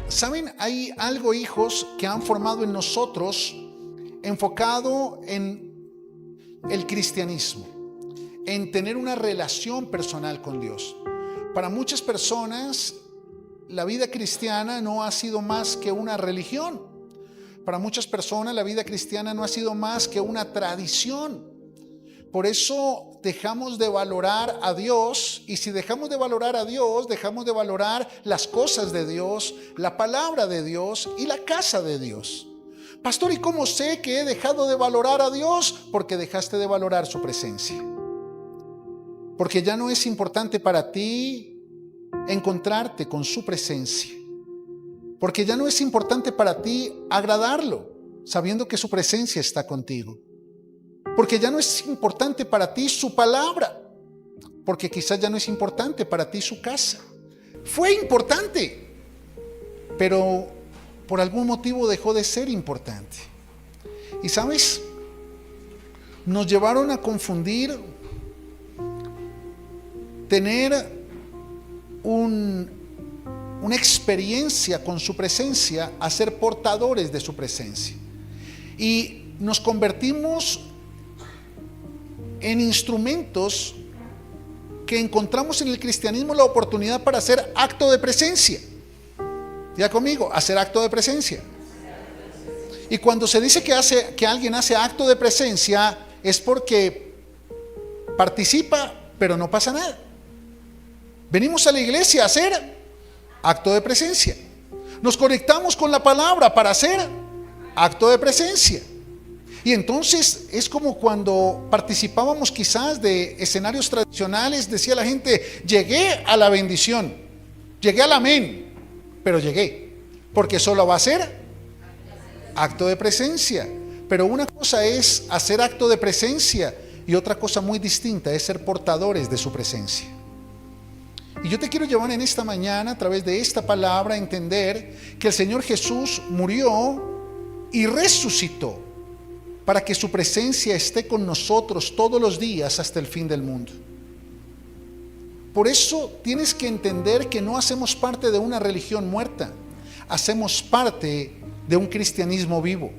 ¿Saben? Hay algo, hijos, que han formado en nosotros enfocado en el cristianismo, en tener una relación personal con Dios. Para muchas personas, la vida cristiana no ha sido más que una religión. Para muchas personas, la vida cristiana no ha sido más que una tradición. Por eso dejamos de valorar a Dios, y si dejamos de valorar a Dios, dejamos de valorar las cosas de Dios, la palabra de Dios y la casa de Dios. Pastor, ¿y cómo sé que he dejado de valorar a Dios? Porque dejaste de valorar su presencia. Porque ya no es importante para ti encontrarte con su presencia. Porque ya no es importante para ti agradarlo, sabiendo que su presencia está contigo. Porque ya no es importante para ti su palabra, porque quizás ya no es importante para ti su casa. Fue importante, pero por algún motivo dejó de ser importante. Y sabes, nos llevaron a confundir tener una experiencia con su presencia a ser portadores de su presencia. Y nos convertimos en instrumentos que encontramos en el cristianismo la oportunidad para hacer acto de presencia. Ya conmigo, hacer acto de presencia. Y cuando se dice que alguien hace acto de presencia, es porque participa, pero no pasa nada. Venimos a la iglesia a hacer acto de presencia. Nos conectamos con la palabra para hacer acto de presencia. Y entonces es como cuando participábamos quizás de escenarios tradicionales, decía la gente, llegué a la bendición, llegué al amén, pero llegué, porque solo va a ser acto de presencia. Pero una cosa es hacer acto de presencia y otra cosa muy distinta es ser portadores de su presencia. Y yo te quiero llevar en esta mañana, a través de esta palabra, a entender que el Señor Jesús murió y resucitó para que su presencia esté con nosotros todos los días hasta el fin del mundo. Por eso tienes que entender que no hacemos parte de una religión muerta, hacemos parte de un cristianismo vivo.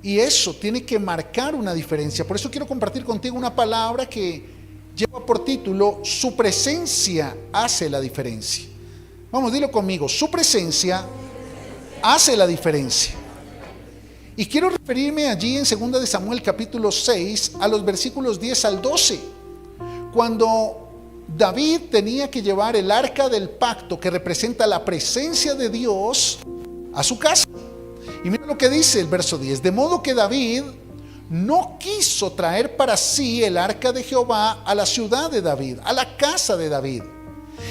Y eso tiene que marcar una diferencia. Por eso quiero compartir contigo una palabra que lleva por título, su presencia hace la diferencia. Vamos, dilo conmigo, su presencia hace la diferencia. Y quiero referirme allí en 2 de Samuel capítulo 6 a los versículos 10 al 12, cuando David tenía que llevar el arca del pacto, que representa la presencia de Dios, a su casa. Y mira lo que dice el verso 10, de modo que David no quiso traer para sí el arca de Jehová a la ciudad de David, a la casa de David,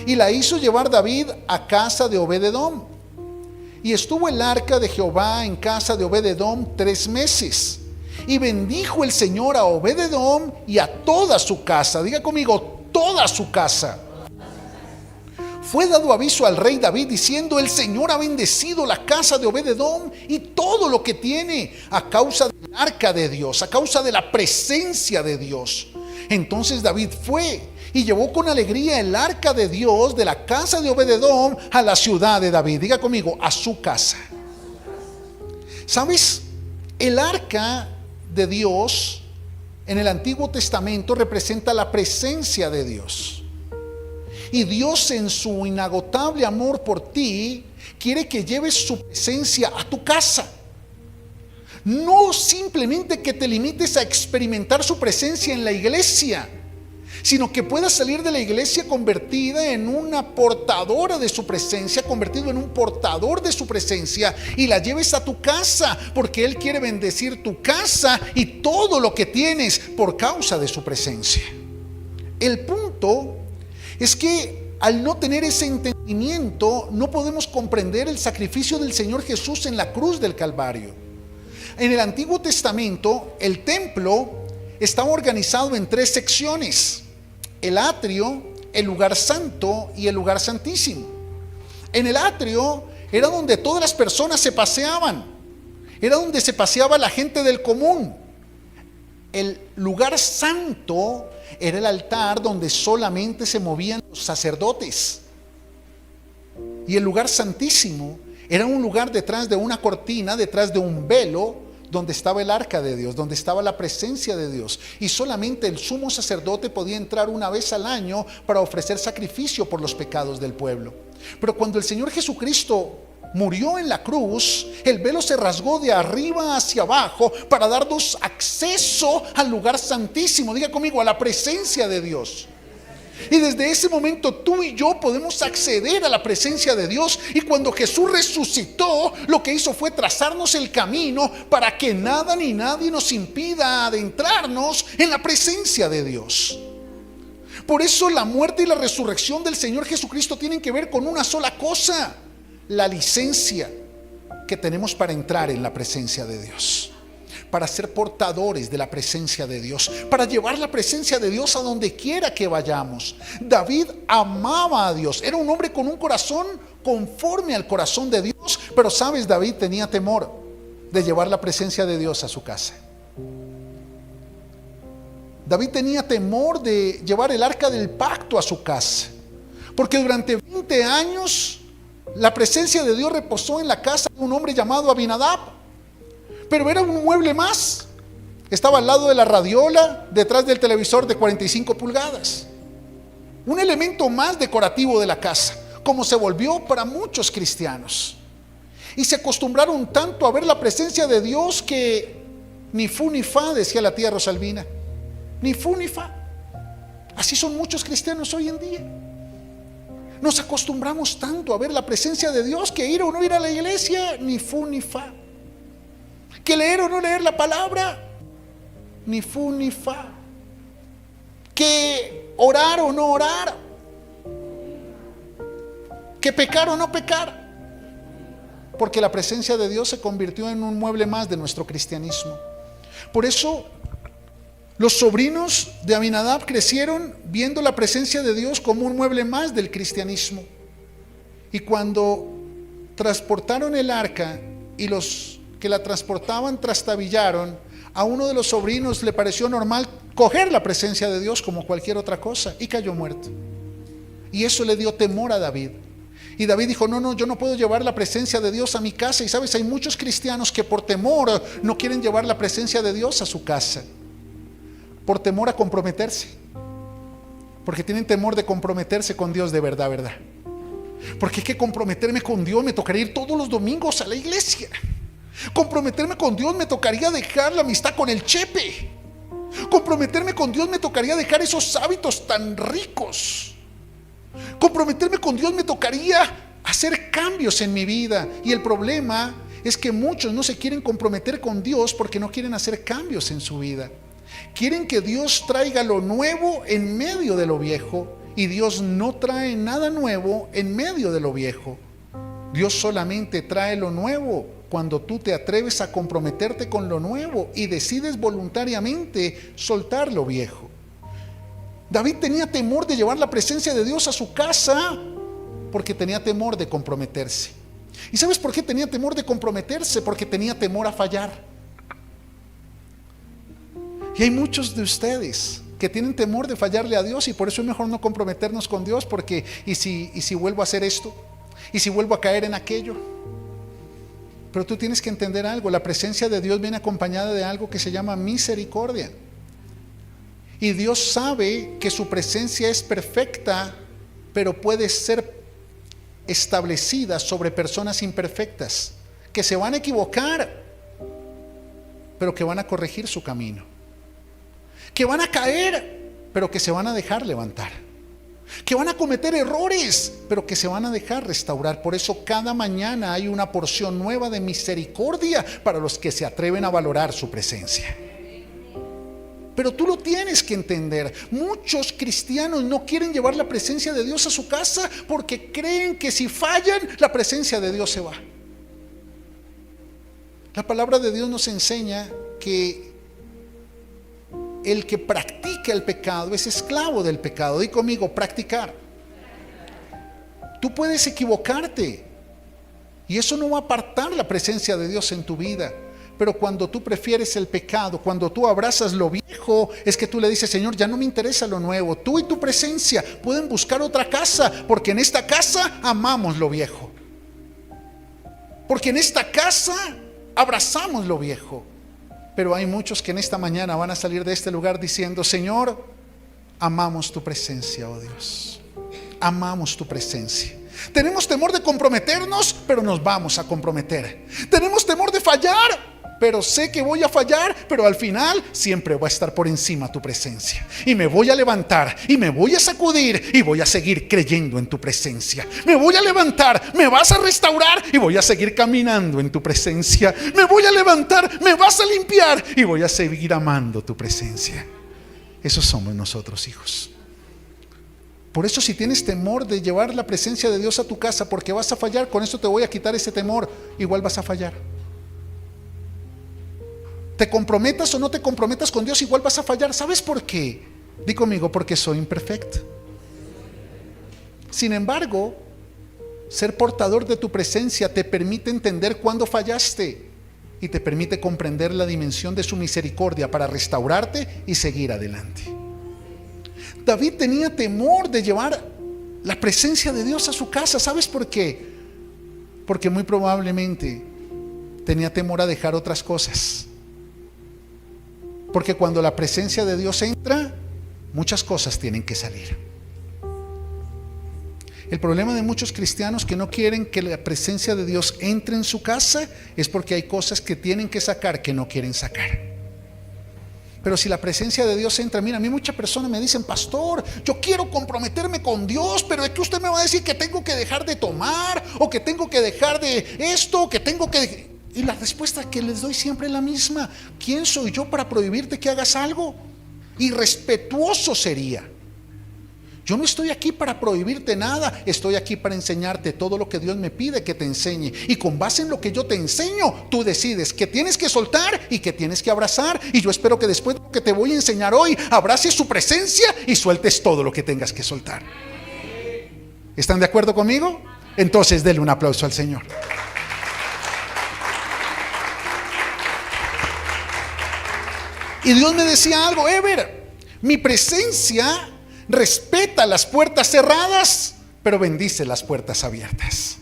y la hizo llevar David a casa de Obed-edom. Y estuvo el arca de Jehová en casa de Obed-edom 3 meses. Y bendijo el Señor a Obed-edom y a toda su casa. Diga conmigo, toda su casa. Fue dado aviso al rey David diciendo, el Señor ha bendecido la casa de Obed-edom y todo lo que tiene a causa del arca de Dios, a causa de la presencia de Dios. Entonces David fue y llevó con alegría el arca de Dios de la casa de Obed-edom a la ciudad de David. Diga conmigo, a su casa. ¿Sabes? El arca de Dios en el Antiguo Testamento representa la presencia de Dios. Y Dios, en su inagotable amor por ti, quiere que lleves su presencia a tu casa. No simplemente que te limites a experimentar su presencia en la iglesia, sino que puedas salir de la iglesia convertida en una portadora de su presencia, convertido en un portador de su presencia, y la lleves a tu casa, porque Él quiere bendecir tu casa y todo lo que tienes por causa de su presencia. El punto es que al no tener ese entendimiento, no podemos comprender el sacrificio del Señor Jesús en la cruz del Calvario. En el Antiguo Testamento, el templo estaba organizado en 3 secciones: el atrio, el lugar santo y el lugar santísimo. En el atrio era donde todas las personas se paseaban, era donde se paseaba la gente del común. El lugar santo era el altar donde solamente se movían los sacerdotes. Y el lugar santísimo Era un lugar detrás de una cortina, detrás de un velo, donde estaba el arca de Dios, donde estaba la presencia de Dios. Y solamente el sumo sacerdote podía entrar una vez al año para ofrecer sacrificio por los pecados del pueblo. Pero cuando el Señor Jesucristo murió en la cruz, el velo se rasgó de arriba hacia abajo para darnos acceso al lugar santísimo. Diga conmigo, a la presencia de Dios. Y desde ese momento tú y yo podemos acceder a la presencia de Dios. Y cuando Jesús resucitó, lo que hizo fue trazarnos el camino para que nada ni nadie nos impida adentrarnos en la presencia de Dios. Por eso la muerte y la resurrección del Señor Jesucristo tienen que ver con una sola cosa: la licencia que tenemos para entrar en la presencia de Dios, para ser portadores de la presencia de Dios, para llevar la presencia de Dios a donde quiera que vayamos. David amaba a Dios, era un hombre con un corazón conforme al corazón de Dios, pero sabes, David tenía temor de llevar la presencia de Dios a su casa. David tenía temor de llevar el arca del pacto a su casa, porque durante 20 años la presencia de Dios reposó en la casa de un hombre llamado Abinadab. Pero era un mueble más. Estaba al lado de la radiola, detrás del televisor de 45 pulgadas. Un elemento más decorativo de la casa, como se volvió para muchos cristianos. Y se acostumbraron tanto a ver la presencia de Dios que ni fu ni fa, decía la tía Rosalvina. Ni fu ni fa. Así son muchos cristianos hoy en día. Nos acostumbramos tanto a ver la presencia de Dios que ir o no ir a la iglesia, ni fu ni fa. Que leer o no leer la palabra, ni fu ni fa. Que orar o no orar, que pecar o no pecar, porque la presencia de Dios se convirtió en un mueble más de nuestro cristianismo. Por eso los sobrinos de Abinadab crecieron viendo la presencia de Dios como un mueble más del cristianismo. Y cuando transportaron el arca y los que la transportaban trastabillaron, a uno de los sobrinos le pareció normal coger la presencia de Dios como cualquier otra cosa y cayó muerto. Y eso le dio temor a David. Y David dijo, no, yo no puedo llevar la presencia de Dios a mi casa. Y sabes, hay muchos cristianos que por temor no quieren llevar la presencia de Dios a su casa, por temor a comprometerse, porque tienen temor de comprometerse con Dios de verdad, porque hay que comprometerme con Dios, me tocaría ir todos los domingos a la iglesia. Comprometerme con Dios me tocaría dejar la amistad con el chepe. Comprometerme con Dios me tocaría dejar esos hábitos tan ricos. Comprometerme con Dios me tocaría hacer cambios en mi vida. Y el problema es que muchos no se quieren comprometer con Dios porque no quieren hacer cambios en su vida. Quieren que Dios traiga lo nuevo en medio de lo viejo, y Dios no trae nada nuevo en medio de lo viejo. Dios solamente trae lo nuevo cuando tú te atreves a comprometerte con lo nuevo y decides voluntariamente soltar lo viejo. David tenía temor de llevar la presencia de Dios a su casa porque tenía temor de comprometerse. ¿Y sabes por qué tenía temor de comprometerse? Porque tenía temor a fallar. Y hay muchos de ustedes que tienen temor de fallarle a Dios, y por eso es mejor no comprometernos con Dios, porque ¿y si vuelvo a hacer esto? ¿Y si vuelvo a caer en aquello? Pero tú tienes que entender algo: la presencia de Dios viene acompañada de algo que se llama misericordia. Y Dios sabe que su presencia es perfecta, pero puede ser establecida sobre personas imperfectas, que se van a equivocar, pero que van a corregir su camino. Que van a caer, pero que se van a dejar levantar. Que van a cometer errores, pero que se van a dejar restaurar. Por eso cada mañana hay una porción nueva de misericordia para los que se atreven a valorar su presencia. Pero tú lo tienes que entender. Muchos cristianos no quieren llevar la presencia de Dios a su casa porque creen que si fallan, la presencia de Dios se va. La palabra de Dios nos enseña que el que practica el pecado es esclavo del pecado. Di conmigo, practicar. Tú puedes equivocarte y eso no va a apartar la presencia de Dios en tu vida. Pero cuando tú prefieres el pecado, cuando tú abrazas lo viejo, es que tú le dices: Señor, ya no me interesa lo nuevo. Tú y tu presencia pueden buscar otra casa, porque en esta casa amamos lo viejo. Porque en esta casa abrazamos lo viejo. Pero hay muchos que en esta mañana van a salir de este lugar diciendo: Señor, amamos tu presencia, oh Dios. Amamos tu presencia. Tenemos temor de comprometernos, pero nos vamos a comprometer. Tenemos temor de fallar, pero sé que voy a fallar, pero al final siempre va a estar por encima tu presencia. Y me voy a levantar y me voy a sacudir y voy a seguir creyendo en tu presencia. Me voy a levantar, me vas a restaurar y voy a seguir caminando en tu presencia. Me voy a levantar, me vas a limpiar y voy a seguir amando tu presencia. Esos somos nosotros, hijos. Por eso, si tienes temor de llevar la presencia de Dios a tu casa porque vas a fallar, con esto te voy a quitar ese temor. Igual vas a fallar. Te comprometas o no te comprometas con Dios, igual vas a fallar. ¿Sabes por qué? Di conmigo: porque soy imperfecto. Sin embargo, ser portador de tu presencia te permite entender cuándo fallaste y te permite comprender la dimensión de su misericordia para restaurarte y seguir adelante. David tenía temor de llevar la presencia de Dios a su casa. ¿Sabes por qué? Porque muy probablemente tenía temor a dejar otras cosas. Porque cuando la presencia de Dios entra, muchas cosas tienen que salir. El problema de muchos cristianos que no quieren que la presencia de Dios entre en su casa es porque hay cosas que tienen que sacar que no quieren sacar. Pero si la presencia de Dios entra, mira, a mí muchas personas me dicen: pastor, yo quiero comprometerme con Dios, pero es que usted me va a decir que tengo que dejar de tomar, o que tengo que dejar de esto, o que tengo que... Y la respuesta que les doy siempre es la misma: ¿quién soy yo para prohibirte que hagas algo? Irrespetuoso sería. Yo no estoy aquí para prohibirte nada, estoy aquí para enseñarte todo lo que Dios me pide que te enseñe. Y con base en lo que yo te enseño, tú decides qué tienes que soltar y qué tienes que abrazar. Y yo espero que después de lo que te voy a enseñar hoy, abraces su presencia y sueltes todo lo que tengas que soltar. ¿Están de acuerdo conmigo? Entonces denle un aplauso al Señor. Y Dios me decía algo: Ever, mi presencia respeta las puertas cerradas, pero bendice las puertas abiertas.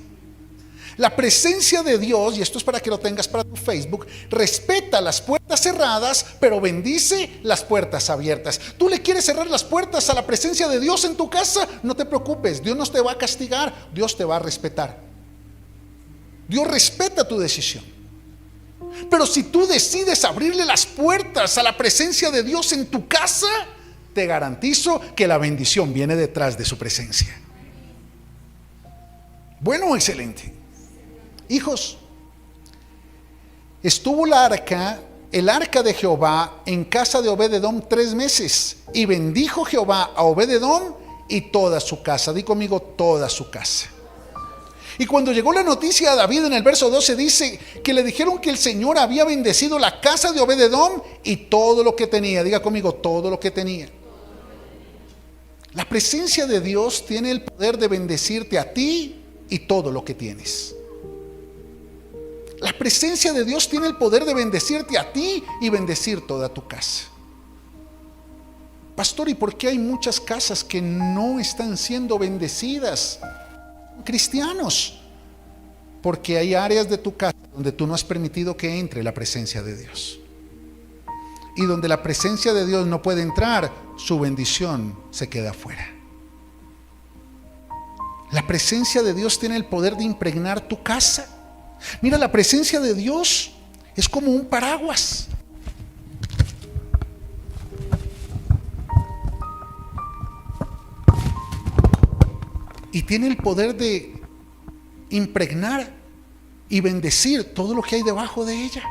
La presencia de Dios, y esto es para que lo tengas para tu Facebook, respeta las puertas cerradas, pero bendice las puertas abiertas. ¿Tú le quieres cerrar las puertas a la presencia de Dios en tu casa? No te preocupes, Dios no te va a castigar, Dios te va a respetar. Dios respeta tu decisión. Pero si tú decides abrirle las puertas a la presencia de Dios en tu casa, te garantizo que la bendición viene detrás de su presencia. Bueno, excelente. Hijos, estuvo el arca de Jehová en casa de Obed-edom 3 meses, y bendijo Jehová a Obed-edom y toda su casa. Di conmigo: toda su casa. Y cuando llegó la noticia a David, en el verso 12 dice que le dijeron que el Señor había bendecido la casa de Obed-edom y todo lo que tenía. Diga conmigo: todo lo que tenía. La presencia de Dios tiene el poder de bendecirte a ti y todo lo que tienes. La presencia de Dios tiene el poder de bendecirte a ti y bendecir toda tu casa. Pastor, ¿y por qué hay muchas casas que no están siendo bendecidas? Cristianos. Porque hay áreas de tu casa donde tú no has permitido que entre la presencia de Dios. Y donde la presencia de Dios no puede entrar, su bendición se queda afuera. La presencia de Dios tiene el poder de impregnar tu casa. Mira, la presencia de Dios es como un paraguas. Y tiene el poder de impregnar y bendecir todo lo que hay debajo de ella.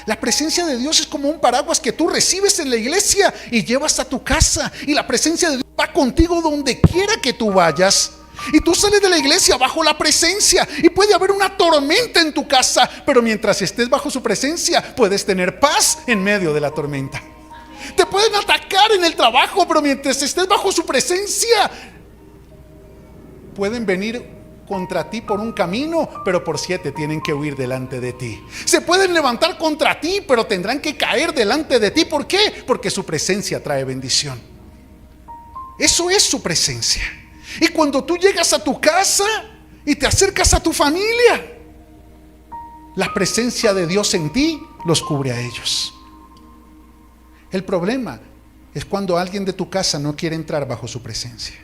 La presencia de Dios es como un paraguas que tú recibes en la iglesia y llevas a tu casa. Y la presencia de Dios va contigo donde quiera que tú vayas. Y tú sales de la iglesia bajo la presencia. Y puede haber una tormenta en tu casa, pero mientras estés bajo su presencia, puedes tener paz en medio de la tormenta. Te pueden atacar en el trabajo, pero mientras estés bajo su presencia, pueden venir contra ti por un camino, pero por 7 tienen que huir delante de ti. Se pueden levantar contra ti, pero tendrán que caer delante de ti. ¿Por qué? Porque su presencia trae bendición. Eso es su presencia. Y cuando tú llegas a tu casa y te acercas a tu familia, la presencia de Dios en ti los cubre a ellos. El problema es cuando alguien de tu casa no quiere entrar bajo su presencia.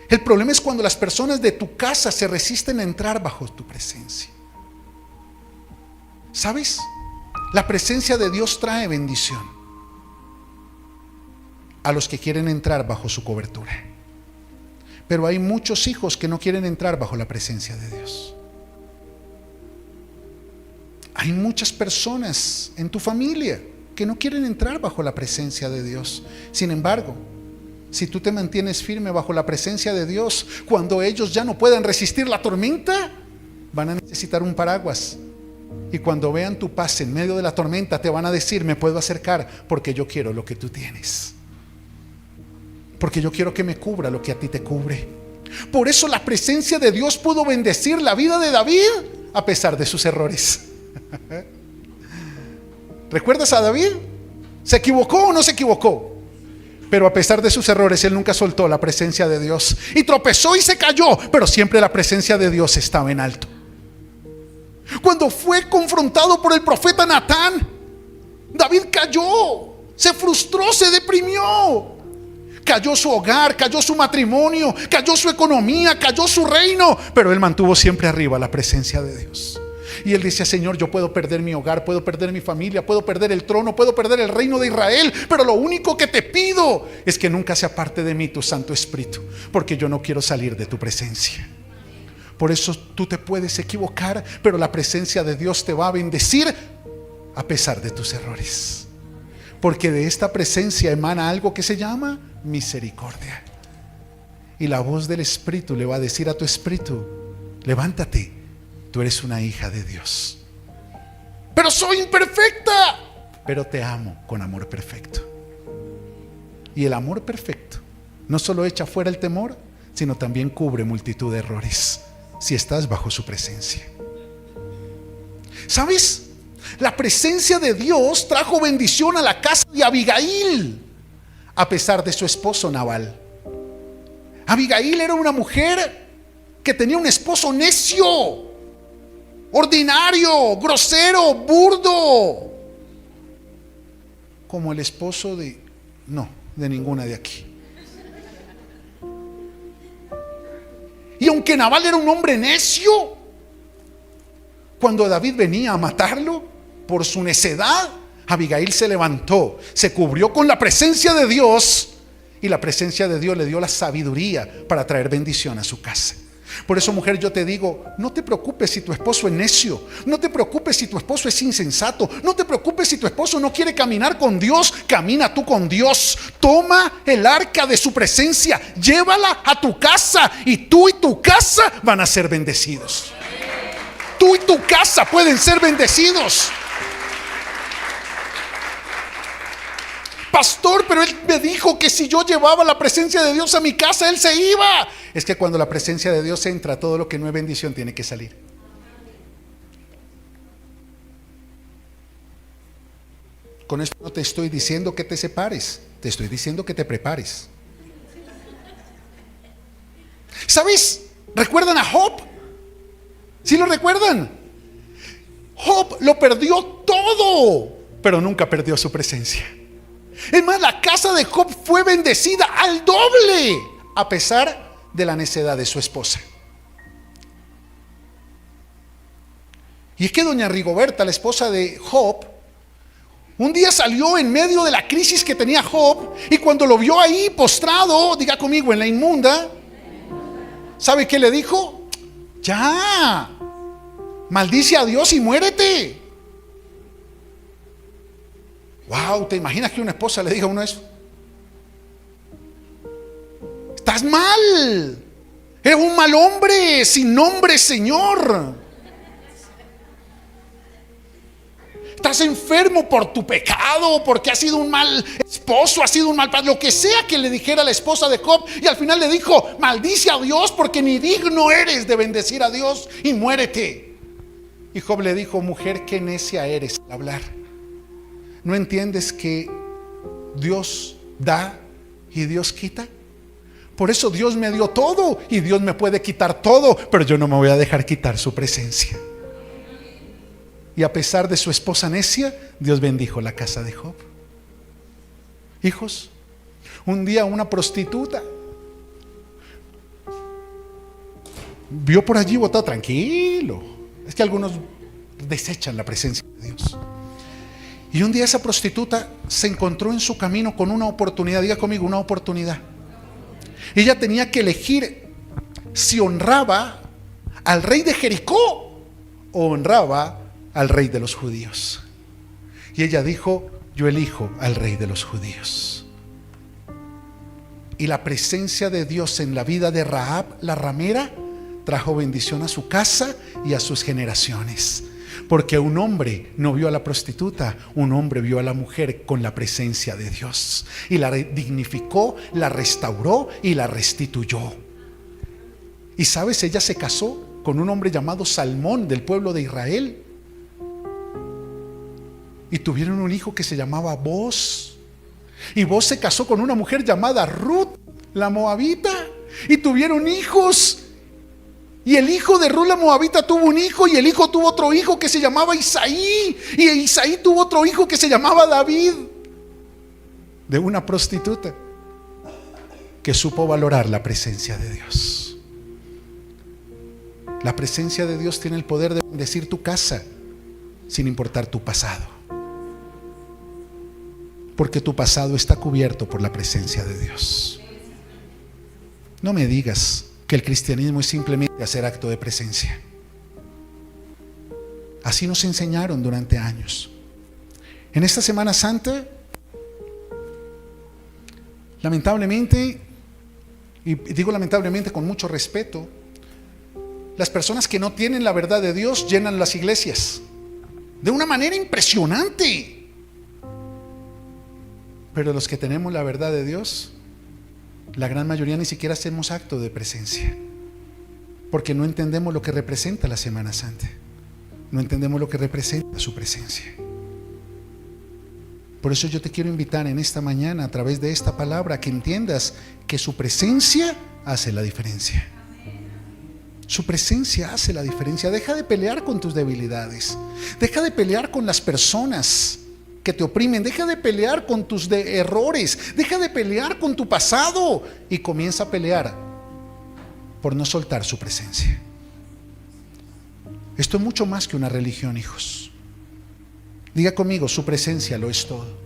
El problema es cuando las personas de tu casa se resisten a entrar bajo tu presencia. ¿Sabes? La presencia de Dios trae bendición a los que quieren entrar bajo su cobertura. Pero hay muchos hijos que no quieren entrar bajo la presencia de Dios. Hay muchas personas en tu familia que no quieren entrar bajo la presencia de Dios. Sin embargo, si tú te mantienes firme bajo la presencia de Dios, cuando ellos ya no puedan resistir la tormenta, van a necesitar un paraguas. Y cuando vean tu paz en medio de la tormenta, te van a decir: me puedo acercar porque yo quiero lo que tú tienes. Porque yo quiero que me cubra lo que a ti te cubre. Por eso la presencia de Dios pudo bendecir la vida de David a pesar de sus errores. ¿Recuerdas a David? ¿Se equivocó o no se equivocó? Pero a pesar de sus errores, él nunca soltó la presencia de Dios. Y tropezó y se cayó, pero siempre la presencia de Dios estaba en alto. Cuando fue confrontado por el profeta Natán, David cayó, se frustró, se deprimió. Cayó su hogar, cayó su matrimonio, cayó su economía, cayó su reino, pero él mantuvo siempre arriba la presencia de Dios. Y él decía: Señor, yo puedo perder mi hogar, puedo perder mi familia, puedo perder el trono, puedo perder el reino de Israel, pero lo único que te pido es que nunca se aparte de mí tu Santo Espíritu, porque yo no quiero salir de tu presencia. Por eso tú te puedes equivocar, pero la presencia de Dios te va a bendecir a pesar de tus errores, porque de esta presencia emana algo que se llama misericordia. Y la voz del Espíritu le va a decir a tu espíritu: levántate, tú eres una hija de Dios. Pero soy imperfecta, pero te amo con amor perfecto. Y el amor perfecto no solo echa fuera el temor, sino también cubre multitud de errores si estás bajo su presencia. ¿Sabes? La presencia de Dios trajo bendición a la casa de Abigail a pesar de su esposo Nabal. Abigail era una mujer que tenía un esposo necio, ordinario, grosero, burdo, como el esposo de ninguna de aquí. Y aunque Nabal era un hombre necio, cuando David venía a matarlo por su necedad, Abigail se levantó, se cubrió con la presencia de Dios, y la presencia de Dios le dio la sabiduría para traer bendición a su casa. Por eso, mujer, yo te digo: no te preocupes si tu esposo es necio, no te preocupes si tu esposo es insensato, no te preocupes si tu esposo no quiere caminar con Dios. Camina tú con Dios, toma el arca de su presencia, llévala a tu casa, y tú y tu casa van a ser bendecidos. Tú y tu casa pueden ser bendecidos. Pastor, pero él me dijo que si yo llevaba la presencia de Dios a mi casa, él se iba. Es que cuando la presencia de Dios entra, todo lo que no es bendición tiene que salir. Con esto no te estoy diciendo que te separes, te estoy diciendo que te prepares. ¿Sabes? ¿Recuerdan a Job? ¿Sí lo recuerdan? Job lo perdió todo, pero nunca perdió su presencia. Es más, la casa de Job fue bendecida al doble, a pesar de la necedad de su esposa. Y es que doña Rigoberta, la esposa de Job, un día salió en medio de la crisis que tenía Job, y cuando lo vio ahí postrado, diga conmigo, en la inmunda, ¿sabe qué le dijo? Ya, maldice a Dios y muérete. Wow, ¿te imaginas que una esposa le diga a uno eso? Estás mal, eres un mal hombre, sin nombre, Señor. Estás enfermo por tu pecado, porque has sido un mal esposo, has sido un mal padre, lo que sea que le dijera la esposa de Job. Y al final le dijo: maldice a Dios, porque ni digno eres de bendecir a Dios, y muérete. Y Job le dijo: mujer, qué necia eres al hablar. ¿No entiendes que Dios da y Dios quita? Por eso Dios me dio todo y Dios me puede quitar todo, pero yo no me voy a dejar quitar su presencia. Y a pesar de su esposa necia, Dios bendijo la casa de Job. Hijos, un día una prostituta vio por allí botado, tranquilo. Es que algunos desechan la presencia de Dios. Y un día esa prostituta se encontró en su camino con una oportunidad. Diga conmigo, una oportunidad. Ella tenía que elegir si honraba al rey de Jericó o honraba al rey de los judíos. Y ella dijo: yo elijo al rey de los judíos. Y la presencia de Dios en la vida de Rahab, la ramera, trajo bendición a su casa y a sus generaciones. Porque un hombre no vio a la prostituta, un hombre vio a la mujer con la presencia de Dios. Y la dignificó, la restauró y la restituyó. Y sabes, ella se casó con un hombre llamado Salmón, del pueblo de Israel. Y tuvieron un hijo que se llamaba Boz. Y Boz se casó con una mujer llamada Ruth, la moabita. Y tuvieron hijos. Y el hijo de Ruth la moabita tuvo un hijo, y el hijo tuvo otro hijo que se llamaba Isaí. Y Isaí tuvo otro hijo que se llamaba David. De una prostituta que supo valorar la presencia de Dios. La presencia de Dios tiene el poder de bendecir tu casa sin importar tu pasado. Porque tu pasado está cubierto por la presencia de Dios. No me digas que el cristianismo es simplemente hacer acto de presencia. Así nos enseñaron durante años. En esta Semana Santa, lamentablemente, y digo lamentablemente con mucho respeto, las personas que no tienen la verdad de Dios llenan las iglesias de una manera impresionante. Pero los que tenemos la verdad de Dios, la gran mayoría ni siquiera hacemos acto de presencia, porque no entendemos lo que representa la Semana Santa. No entendemos lo que representa su presencia. Por eso yo te quiero invitar en esta mañana, a través de esta palabra, que entiendas que su presencia hace la diferencia. Su presencia hace la diferencia. Deja de pelear con tus debilidades. Deja de pelear con las personas que te oprimen. Deja de pelear con tus errores. Deja de pelear con tu pasado y comienza a pelear por no soltar su presencia. Esto es mucho más que una religión, hijos. Diga conmigo, su presencia lo es todo.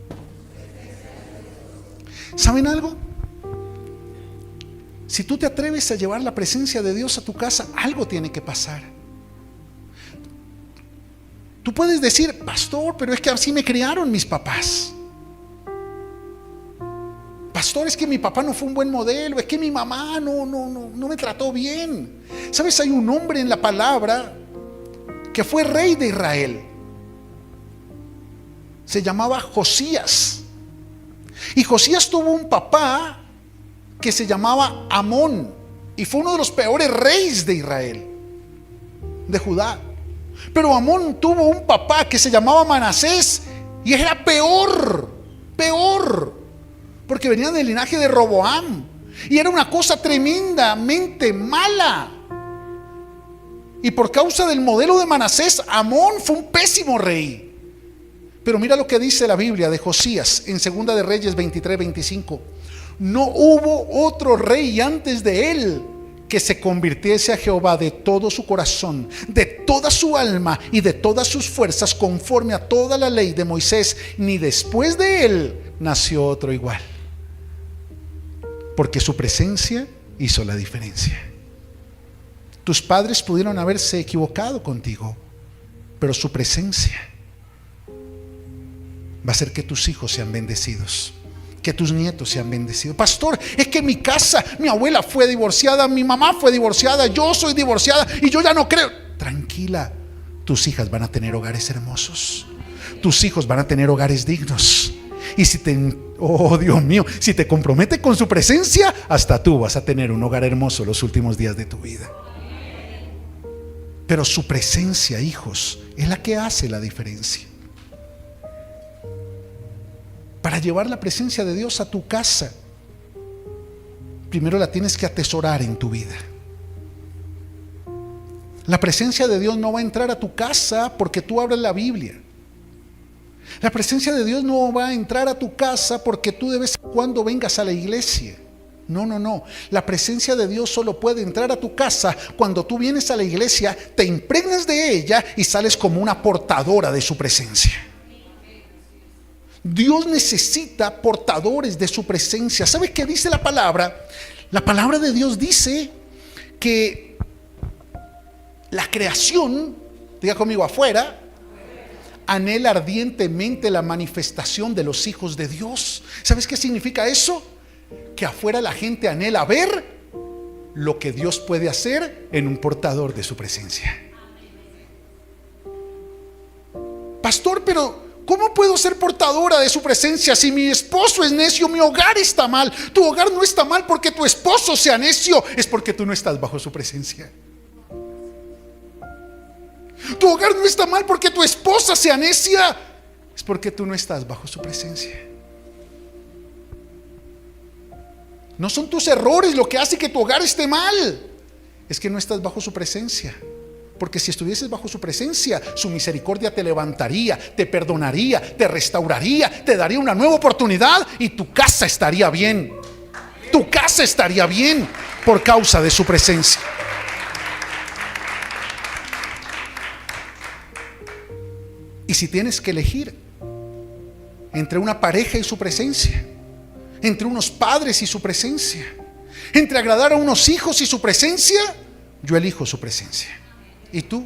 ¿Saben algo? Si tú te atreves a llevar la presencia de Dios a tu casa, algo tiene que pasar. Tú puedes decir: pastor, pero es que así me criaron mis papás. Pastor, es que mi papá no fue un buen modelo. Es que mi mamá no me trató bien. ¿Sabes? Hay un hombre en la palabra que fue rey de Israel. Se llamaba Josías. Y Josías tuvo un papá que se llamaba Amón, y fue uno de los peores reyes de Israel, de Judá. Pero Amón tuvo un papá que se llamaba Manasés, y era peor, porque venía del linaje de Roboam, y era una cosa tremendamente mala. Y por causa del modelo de Manasés, Amón fue un pésimo rey. Pero mira lo que dice la Biblia de Josías en 2 de Reyes 23-25. No hubo otro rey antes de él que se convirtiese a Jehová de todo su corazón, de toda su alma y de todas sus fuerzas, conforme a toda la ley de Moisés, ni después de él nació otro igual. Porque su presencia hizo la diferencia. Tus padres pudieron haberse equivocado contigo, pero su presencia va a hacer que tus hijos sean bendecidos, que tus nietos sean bendecidos. Pastor, es que en mi casa mi abuela fue divorciada, mi mamá fue divorciada, yo soy divorciada y yo ya no creo. Tranquila, tus hijas van a tener hogares hermosos, tus hijos van a tener hogares dignos. Y si Dios mío, si te comprometes con su presencia, hasta tú vas a tener un hogar hermoso los últimos días de tu vida. Pero su presencia, hijos, es la que hace la diferencia. Para llevar la presencia de Dios a tu casa, primero la tienes que atesorar en tu vida. La presencia de Dios no va a entrar a tu casa porque tú abres la Biblia. La presencia de Dios no va a entrar a tu casa porque tú de vez en cuando vengas a la iglesia. No, no, no. La presencia de Dios solo puede entrar a tu casa cuando tú vienes a la iglesia, te impregnas de ella y sales como una portadora de su presencia. Dios necesita portadores de su presencia. ¿Sabes qué dice la palabra? La palabra de Dios dice que la creación, diga conmigo, afuera, anhela ardientemente la manifestación de los hijos de Dios. ¿Sabes qué significa eso? Que afuera la gente anhela ver lo que Dios puede hacer en un portador de su presencia. Pastor, pero ¿cómo puedo ser portadora de su presencia si mi esposo es necio? Mi hogar está mal. Tu hogar no está mal porque tu esposo sea necio, es porque tú no estás bajo su presencia. Tu hogar no está mal porque tu esposa sea necia, es porque tú no estás bajo su presencia. No son tus errores lo que hace que tu hogar esté mal, es que no estás bajo su presencia. Porque si estuvieses bajo su presencia, su misericordia te levantaría, te perdonaría, te restauraría, te daría una nueva oportunidad y tu casa estaría bien. Tu casa estaría bien por causa de su presencia. Y si tienes que elegir entre una pareja y su presencia, entre unos padres y su presencia, entre agradar a unos hijos y su presencia, yo elijo su presencia. ¿Y tú?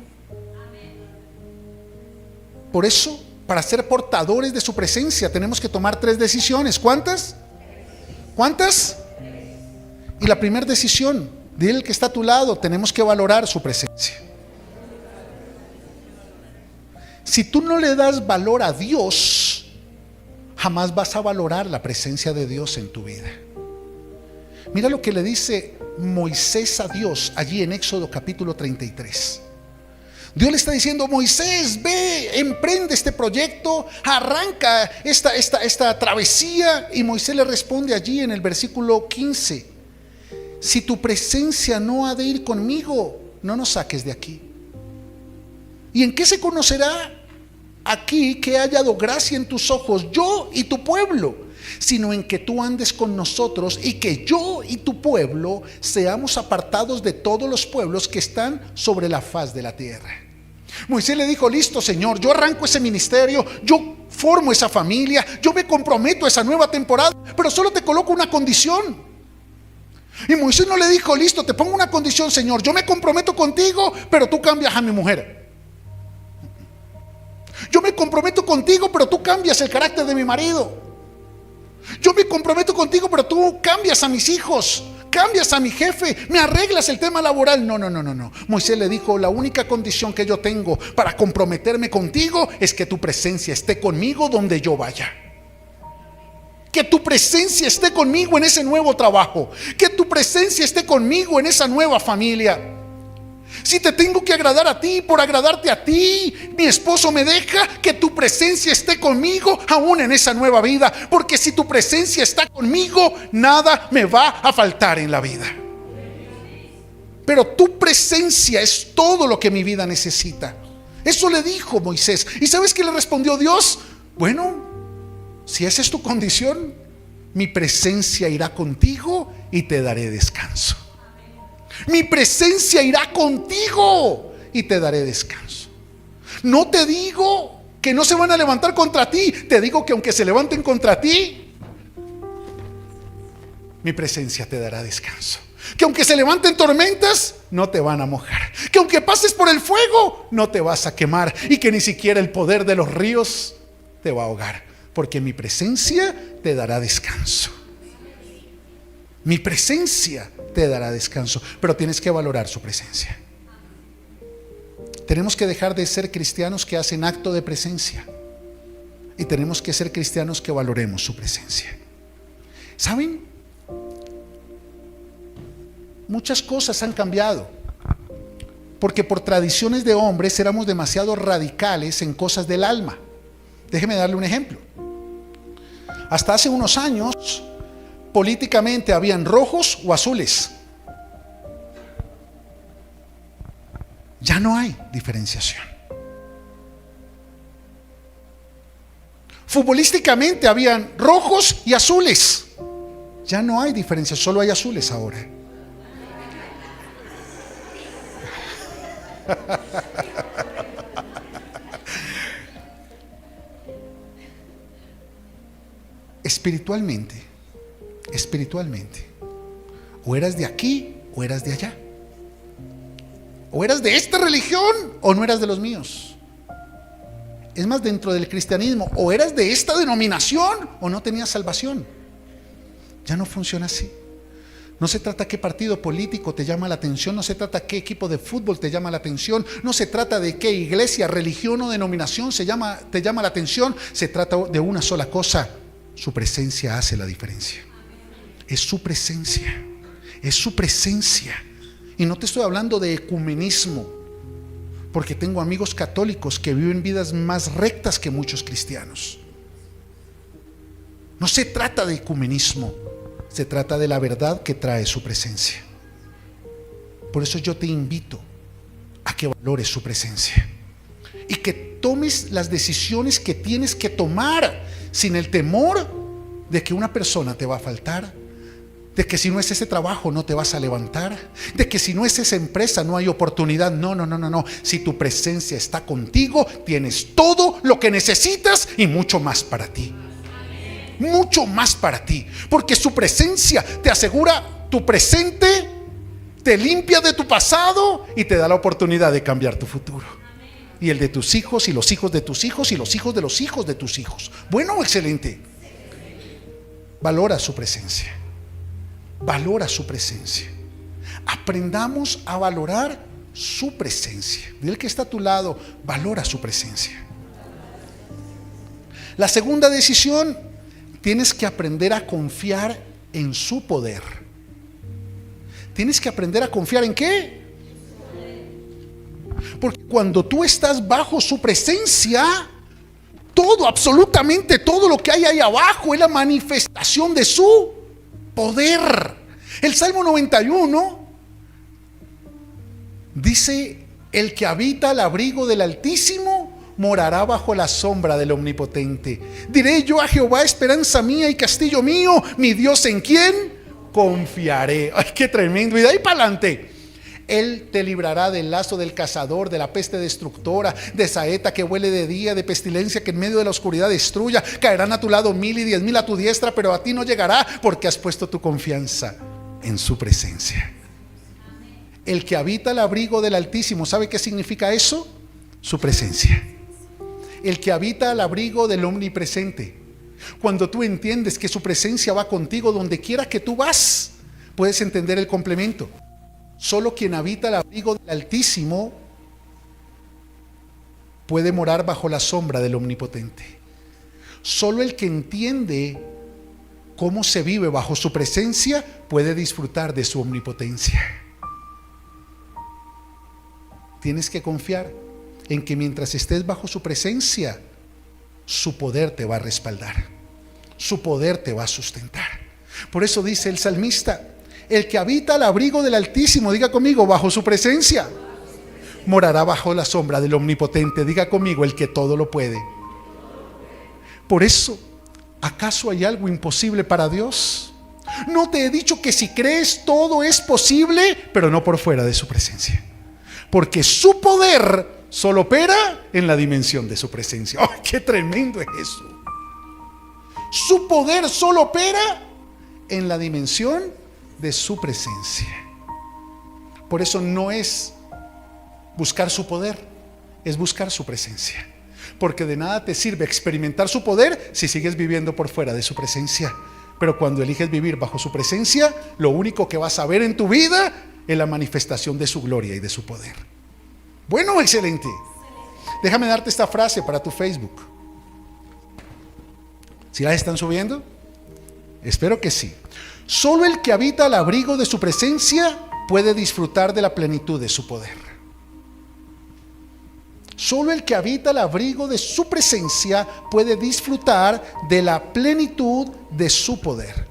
Por eso, para ser portadores de su presencia, tenemos que tomar 3 decisiones. ¿Cuántas? ¿Cuántas? Y la primera decisión, dile al que está a tu lado, tenemos que valorar su presencia. Si tú no le das valor a Dios, jamás vas a valorar la presencia de Dios en tu vida. Mira lo que le dice Moisés a Dios allí en Éxodo capítulo 33. Dios le está diciendo: Moisés, ve, emprende este proyecto, arranca esta travesía. Y Moisés le responde allí en el versículo 15: si tu presencia no ha de ir conmigo, no nos saques de aquí. ¿Y en qué se conocerá aquí que he hallado gracia en tus ojos, yo y tu pueblo? Sino en que tú andes con nosotros y que yo y tu pueblo seamos apartados de todos los pueblos que están sobre la faz de la tierra. Moisés le dijo: listo, Señor, yo arranco ese ministerio, yo formo esa familia, yo me comprometo a esa nueva temporada, pero solo te coloco una condición. Y Moisés no le dijo: listo, te pongo una condición, Señor, yo me comprometo contigo, pero tú cambias a mi mujer. Yo me comprometo contigo, pero tú cambias el carácter de mi marido. Yo me comprometo contigo, pero tú cambias a mis hijos, cambias a mi jefe, me arreglas el tema laboral. No. Moisés le dijo: la única condición que yo tengo para comprometerme contigo es que tu presencia esté conmigo donde yo vaya. Que tu presencia esté conmigo en ese nuevo trabajo. Que tu presencia esté conmigo en esa nueva familia. Si te tengo que agradar a ti, por agradarte a ti, mi esposo me deja, que tu presencia esté conmigo aún en esa nueva vida. Porque si tu presencia está conmigo, nada me va a faltar en la vida. Pero tu presencia es todo lo que mi vida necesita. Eso le dijo Moisés. ¿Y sabes qué le respondió Dios? Bueno, si esa es tu condición, mi presencia irá contigo y te daré descanso. Mi presencia irá contigo y te daré descanso. No te digo que no se van a levantar contra ti, te digo que aunque se levanten contra ti, mi presencia te dará descanso. Que aunque se levanten tormentas, no te van a mojar. Que aunque pases por el fuego, no te vas a quemar. Y que ni siquiera el poder de los ríos te va a ahogar. Porque mi presencia te dará descanso. Mi presencia te dará descanso. Pero tienes que valorar su presencia. Tenemos que dejar de ser cristianos que hacen acto de presencia. Y tenemos que ser cristianos que valoremos su presencia. ¿Saben? Muchas cosas han cambiado. Porque por tradiciones de hombres éramos demasiado radicales en cosas del alma. Déjeme darle un ejemplo. Hasta hace unos años, políticamente habían rojos o azules. Ya no hay diferenciación. Futbolísticamente habían rojos y azules. Ya no hay diferencia, solo hay azules ahora. Espiritualmente, o eras de aquí o eras de allá, o eras de esta religión o no eras de los míos. Es más, dentro del cristianismo, o eras de esta denominación o no tenías salvación. Ya no funciona así. No se trata qué partido político te llama la atención, no se trata qué equipo de fútbol te llama la atención, no se trata de qué iglesia, religión o denominación te llama la atención. Se trata de una sola cosa: su presencia hace la diferencia. Es su presencia, es su presencia. Y no te estoy hablando de ecumenismo, porque tengo amigos católicos que viven vidas más rectas que muchos cristianos. No se trata de ecumenismo, se trata de la verdad que trae su presencia. Por eso yo te invito a que valores su presencia y que tomes las decisiones que tienes que tomar sin el temor de que una persona te va a faltar, de que si no es ese trabajo no te vas a levantar, de que si no es esa empresa no hay oportunidad. No. Si tu presencia está contigo, tienes todo lo que necesitas y mucho más para ti. Mucho más para ti, porque su presencia te asegura tu presente, te limpia de tu pasado y te da la oportunidad de cambiar tu futuro y el de tus hijos y los hijos de tus hijos y los hijos de los hijos de tus hijos. Bueno, excelente. Valora su presencia. Valora su presencia. Aprendamos a valorar su presencia. Dile que está a tu lado: valora su presencia. La segunda decisión: tienes que aprender a confiar en su poder. Tienes que aprender a confiar ¿en qué? Porque cuando tú estás bajo su presencia, todo, absolutamente todo lo que hay ahí abajo es la manifestación de su poder. El Salmo 91 dice: el que habita al abrigo del Altísimo morará bajo la sombra del Omnipotente. Diré yo a Jehová, esperanza mía y castillo mío, mi Dios en quien confiaré. Ay, qué tremendo. Y de ahí para adelante: Él te librará del lazo del cazador, de la peste destructora, de saeta que huele de día, de pestilencia que en medio de la oscuridad destruya. Caerán a tu lado 1000 y 10,000 a tu diestra, pero a ti no llegará, porque has puesto tu confianza en su presencia. El que habita al abrigo del Altísimo, ¿sabe qué significa eso? Su presencia. El que habita al abrigo del Omnipresente. Cuando tú entiendes que su presencia va contigo donde quiera que tú vas, puedes entender el complemento. Solo quien habita al abrigo del Altísimo puede morar bajo la sombra del Omnipotente. Solo el que entiende cómo se vive bajo su presencia puede disfrutar de su omnipotencia. Tienes que confiar en que mientras estés bajo su presencia, su poder te va a respaldar, su poder te va a sustentar. Por eso dice el salmista: el que habita al abrigo del Altísimo, diga conmigo, bajo su presencia, morará bajo la sombra del Omnipotente. Diga conmigo, el que todo lo puede. Por eso, ¿acaso hay algo imposible para Dios? No te he dicho que si crees todo es posible, pero no por fuera de su presencia, porque su poder solo opera en la dimensión de su presencia. ¡Ay, qué tremendo es eso! Su poder solo opera en la dimensión de su presencia. Por eso no es buscar su poder, es buscar su presencia. Porque de nada te sirve experimentar su poder si sigues viviendo por fuera de su presencia. Pero cuando eliges vivir bajo su presencia, lo único que vas a ver en tu vida es la manifestación de su gloria y de su poder. Bueno, excelente. Déjame darte esta frase para tu Facebook. ¿Sí las están subiendo? Espero que sí. Solo el que habita al abrigo de su presencia puede disfrutar de la plenitud de su poder. Solo el que habita al abrigo de su presencia puede disfrutar de la plenitud de su poder.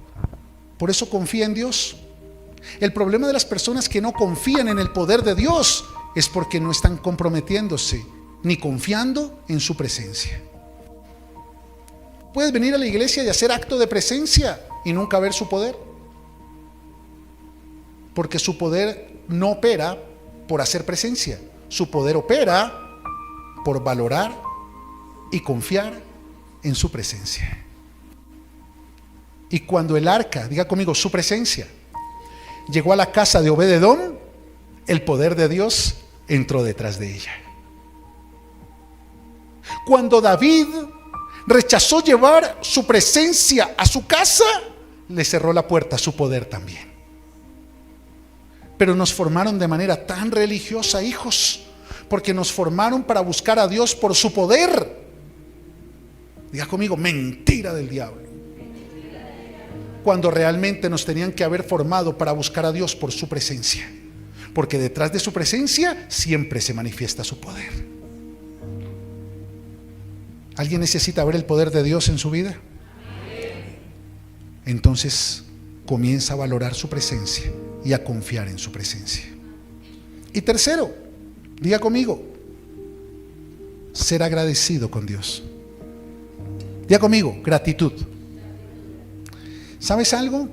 Por eso confía en Dios. El problema de las personas que no confían en el poder de Dios es porque no están comprometiéndose ni confiando en su presencia. Puedes venir a la iglesia y hacer acto de presencia y nunca ver su poder, porque su poder no opera por hacer presencia. Su poder opera por valorar y confiar en su presencia. Y cuando el arca, diga conmigo, su presencia, llegó a la casa de Obed-edom, el poder de Dios entró detrás de ella. Cuando David rechazó llevar su presencia a su casa, le cerró la puerta a su poder también. Pero nos formaron de manera tan religiosa, hijos, porque nos formaron para buscar a Dios por su poder. Diga conmigo, mentira del diablo. Cuando realmente nos tenían que haber formado para buscar a Dios por su presencia, porque detrás de su presencia siempre se manifiesta su poder. ¿Alguien necesita ver el poder de Dios en su vida? Entonces comienza a valorar su presencia y a confiar en su presencia. Y tercero, diga conmigo, ser agradecido con Dios. Diga conmigo, gratitud. ¿Sabes algo?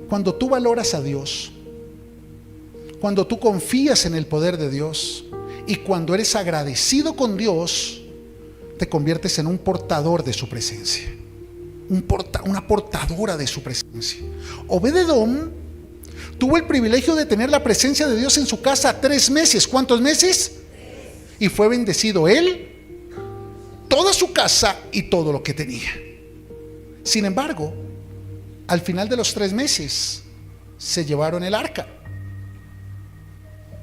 Cuando tú valoras a Dios, cuando tú confías en el poder de Dios y cuando eres agradecido con Dios, te conviertes en un portador de su presencia, una portadora de su presencia. Obed-edom tuvo el privilegio de tener la presencia de Dios en su casa 3 meses. ¿Cuántos meses? Y fue bendecido él, toda su casa y todo lo que tenía. Sin embargo, al final de los 3 meses se llevaron el arca.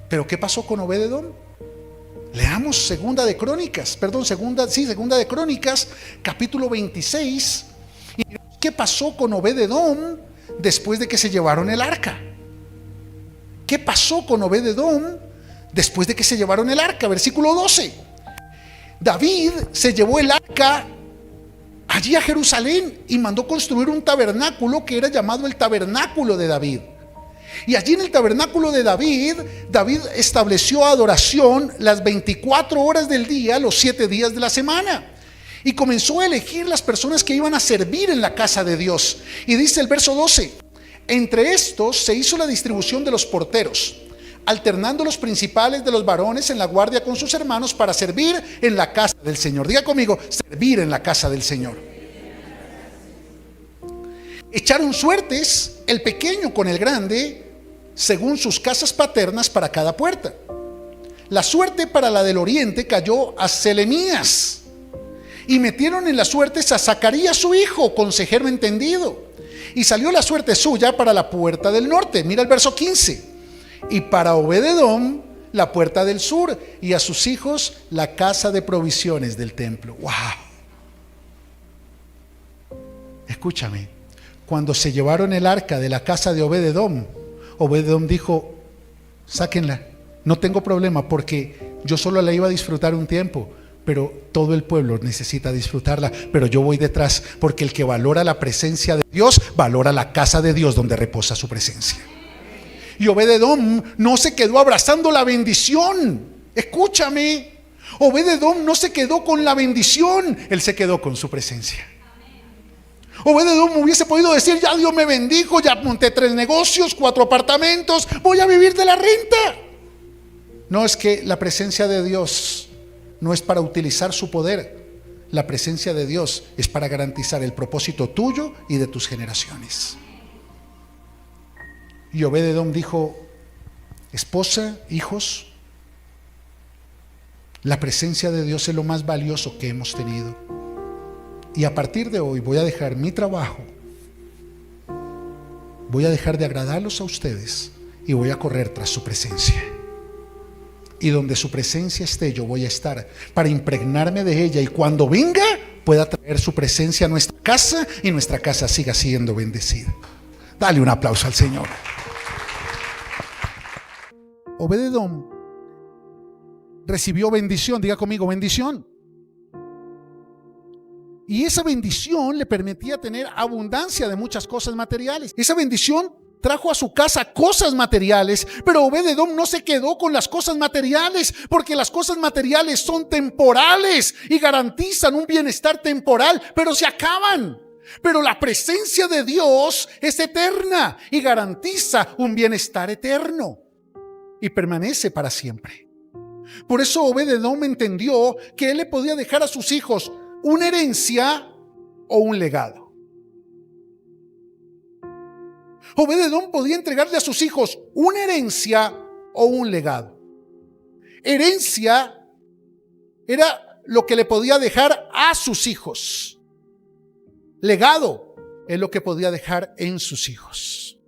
¿Pero qué pasó con Obed-edom? Leamos segunda de Crónicas, capítulo 26. Y ¿qué pasó con Obed-edom después de que se llevaron el arca? ¿Qué pasó con Obed-edom después de que se llevaron el arca? Versículo 12. David se llevó el arca allí a Jerusalén y mandó construir un tabernáculo que era llamado el tabernáculo de David. Y allí en el tabernáculo de David estableció adoración las 24 horas del día, los 7 días de la semana. Y comenzó a elegir las personas que iban a servir en la casa de Dios. Y dice el verso 12, entre estos se hizo la distribución de los porteros, alternando los principales de los varones en la guardia con sus hermanos para servir en la casa del Señor. Diga conmigo, servir en la casa del Señor. Echaron suertes el pequeño con el grande según sus casas paternas para cada puerta. La suerte para la del oriente cayó a Selemías, y metieron en las suertes a Zacarías su hijo, consejero entendido, y salió la suerte suya para la puerta del norte. Mira el verso 15. Y para Obed-edom la puerta del sur, y a sus hijos la casa de provisiones del templo. ¡Wow! Escúchame, cuando se llevaron el arca de la casa de Obed-edom, Obed-edom dijo, sáquenla, no tengo problema, porque yo solo la iba a disfrutar un tiempo, pero todo el pueblo necesita disfrutarla, pero yo voy detrás, porque el que valora la presencia de Dios, valora la casa de Dios donde reposa su presencia. Y Obed-edom no se quedó abrazando la bendición. Escúchame, Obed-edom no se quedó con la bendición, él se quedó con su presencia. Obed-edom hubiese podido decir, ya Dios me bendijo, ya monté 3 negocios, 4 apartamentos, voy a vivir de la renta. No, es que la presencia de Dios no es para utilizar su poder. La presencia de Dios es para garantizar el propósito tuyo y de tus generaciones. Y Obed-edom dijo, esposa, hijos, la presencia de Dios es lo más valioso que hemos tenido. Y a partir de hoy voy a dejar mi trabajo, voy a dejar de agradarlos a ustedes y voy a correr tras su presencia. Y donde su presencia esté, yo voy a estar para impregnarme de ella, y cuando venga pueda traer su presencia a nuestra casa y nuestra casa siga siendo bendecida. Dale un aplauso al Señor. Obed-edom recibió bendición, diga conmigo, bendición. Y esa bendición le permitía tener abundancia de muchas cosas materiales. Esa bendición trajo a su casa cosas materiales, pero Obed-Edom no se quedó con las cosas materiales, porque las cosas materiales son temporales y garantizan un bienestar temporal, pero se acaban. Pero la presencia de Dios es eterna y garantiza un bienestar eterno y permanece para siempre. Por eso Obed-Edom entendió que él le podía dejar a sus hijos una herencia o un legado. Obed-Edom podía entregarle a sus hijos una herencia o un legado. Herencia era lo que le podía dejar a sus hijos. Legado es lo que podía dejar en sus hijos.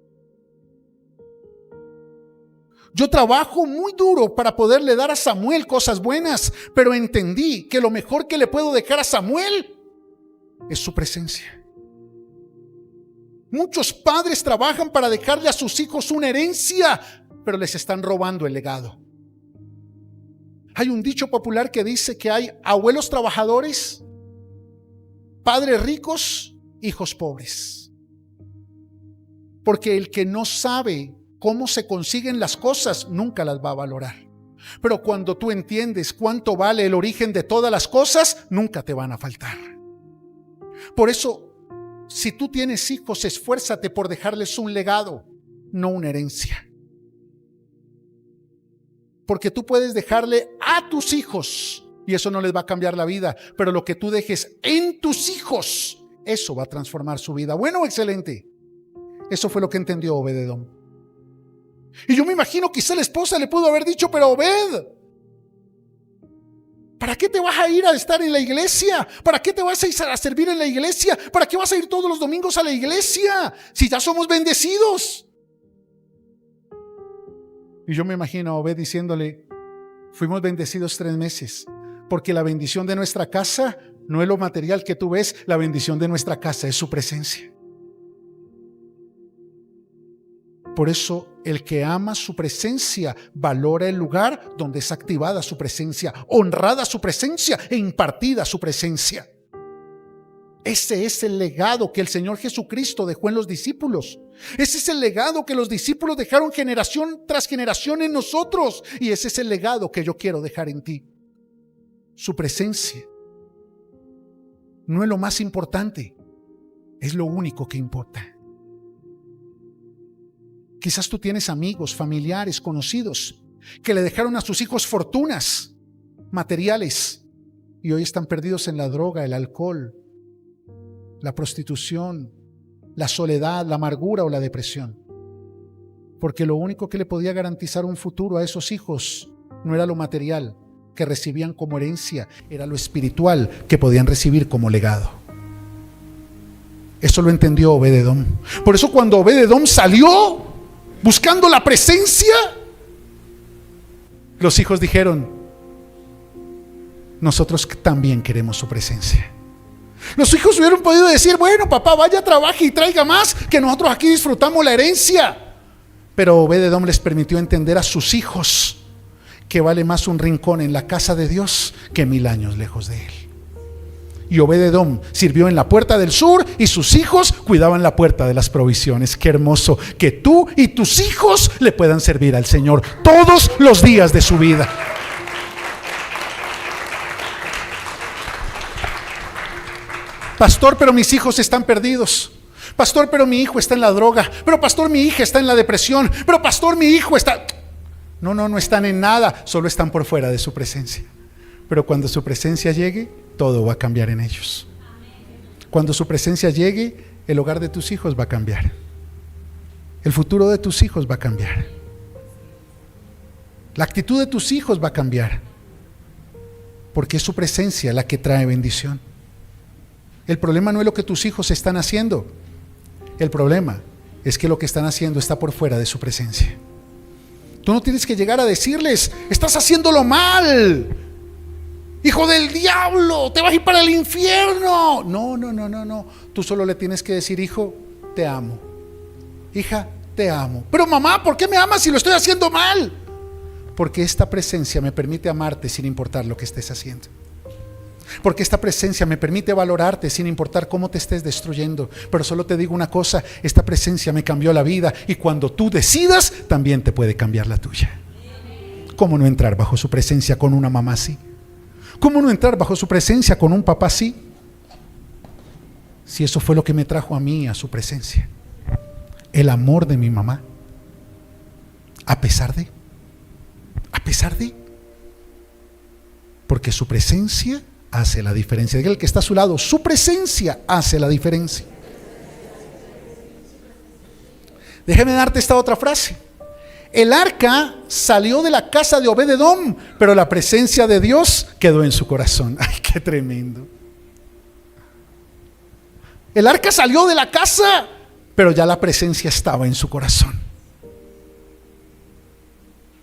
Yo trabajo muy duro para poderle dar a Samuel cosas buenas, pero entendí que lo mejor que le puedo dejar a Samuel es su presencia. Muchos padres trabajan para dejarle a sus hijos una herencia, pero les están robando el legado. Hay un dicho popular que dice que hay abuelos trabajadores, padres ricos, hijos pobres. Porque el que no sabe cómo se consiguen las cosas nunca las va a valorar. Pero cuando tú entiendes cuánto vale el origen de todas las cosas, nunca te van a faltar. Por eso, si tú tienes hijos, esfuérzate por dejarles un legado, no una herencia. Porque tú puedes dejarle a tus hijos y eso no les va a cambiar la vida, pero lo que tú dejes en tus hijos, eso va a transformar su vida. Bueno, excelente. Eso fue lo que entendió Obed-Edom. Y yo me imagino quizá la esposa le pudo haber dicho: pero Obed, ¿para qué te vas a ir a estar en la iglesia? ¿Para qué te vas a ir a servir en la iglesia? ¿Para qué vas a ir todos los domingos a la iglesia si ya somos bendecidos? Y yo me imagino a Obed diciéndole: fuimos bendecidos 3 meses, porque la bendición de nuestra casa no es lo material que tú ves, la bendición de nuestra casa es su presencia. Por eso el que ama su presencia valora el lugar donde es activada su presencia, honrada su presencia e impartida su presencia. Ese es el legado que el Señor Jesucristo dejó en los discípulos. Ese es el legado que los discípulos dejaron generación tras generación en nosotros. Y ese es el legado que yo quiero dejar en ti. Su presencia no es lo más importante, es lo único que importa. Quizás tú tienes amigos, familiares, conocidos que le dejaron a sus hijos fortunas materiales y hoy están perdidos en la droga, el alcohol, la prostitución, la soledad, la amargura o la depresión. Porque lo único que le podía garantizar un futuro a esos hijos no era lo material que recibían como herencia, era lo espiritual que podían recibir como legado. Eso lo entendió Obed-Edom. Por eso cuando Obed-Edom salió buscando la presencia, los hijos dijeron: nosotros también queremos su presencia. Los hijos hubieran podido decir: bueno, papá, vaya, trabaje y traiga más, que nosotros aquí disfrutamos la herencia. Pero Obed-Edom les permitió entender a sus hijos que vale más un rincón en la casa de Dios que 1000 años lejos de él. Y Obed-Edom sirvió en la puerta del sur y sus hijos cuidaban la puerta de las provisiones. Qué hermoso que tú y tus hijos le puedan servir al Señor todos los días de su vida. Pastor, pero mis hijos están perdidos. Pastor, pero mi hijo está en la droga. Pero pastor, mi hija está en la depresión. Pero pastor, mi hijo está... No están en nada, solo están por fuera de su presencia. Pero cuando su presencia llegue, todo va a cambiar en ellos. Cuando su presencia llegue, el hogar de tus hijos va a cambiar. El futuro de tus hijos va a cambiar. La actitud de tus hijos va a cambiar. Porque es su presencia la que trae bendición. El problema no es lo que tus hijos están haciendo. El problema es que lo que están haciendo está por fuera de su presencia. Tú no tienes que llegar a decirles: estás haciéndolo mal, hijo del diablo, te vas a ir para el infierno. No. Tú solo le tienes que decir: hijo, te amo. Hija, te amo. Pero mamá, ¿por qué me amas si lo estoy haciendo mal? Porque esta presencia me permite amarte sin importar lo que estés haciendo. Porque esta presencia me permite valorarte sin importar cómo te estés destruyendo. Pero solo te digo una cosa, esta presencia me cambió la vida, y cuando tú decidas, también te puede cambiar la tuya. ¿Cómo no entrar bajo su presencia con una mamá así? ¿Cómo no entrar bajo su presencia con un papá así? Si eso fue lo que me trajo a mí a su presencia, el amor de mi mamá, a pesar de, porque su presencia hace la diferencia. Dígale al que está a su lado, su presencia hace la diferencia. Déjeme darte esta otra frase. El arca salió de la casa de Obed-Edom, pero la presencia de Dios quedó en su corazón. Ay, qué tremendo. El arca salió de la casa, pero ya la presencia estaba en su corazón.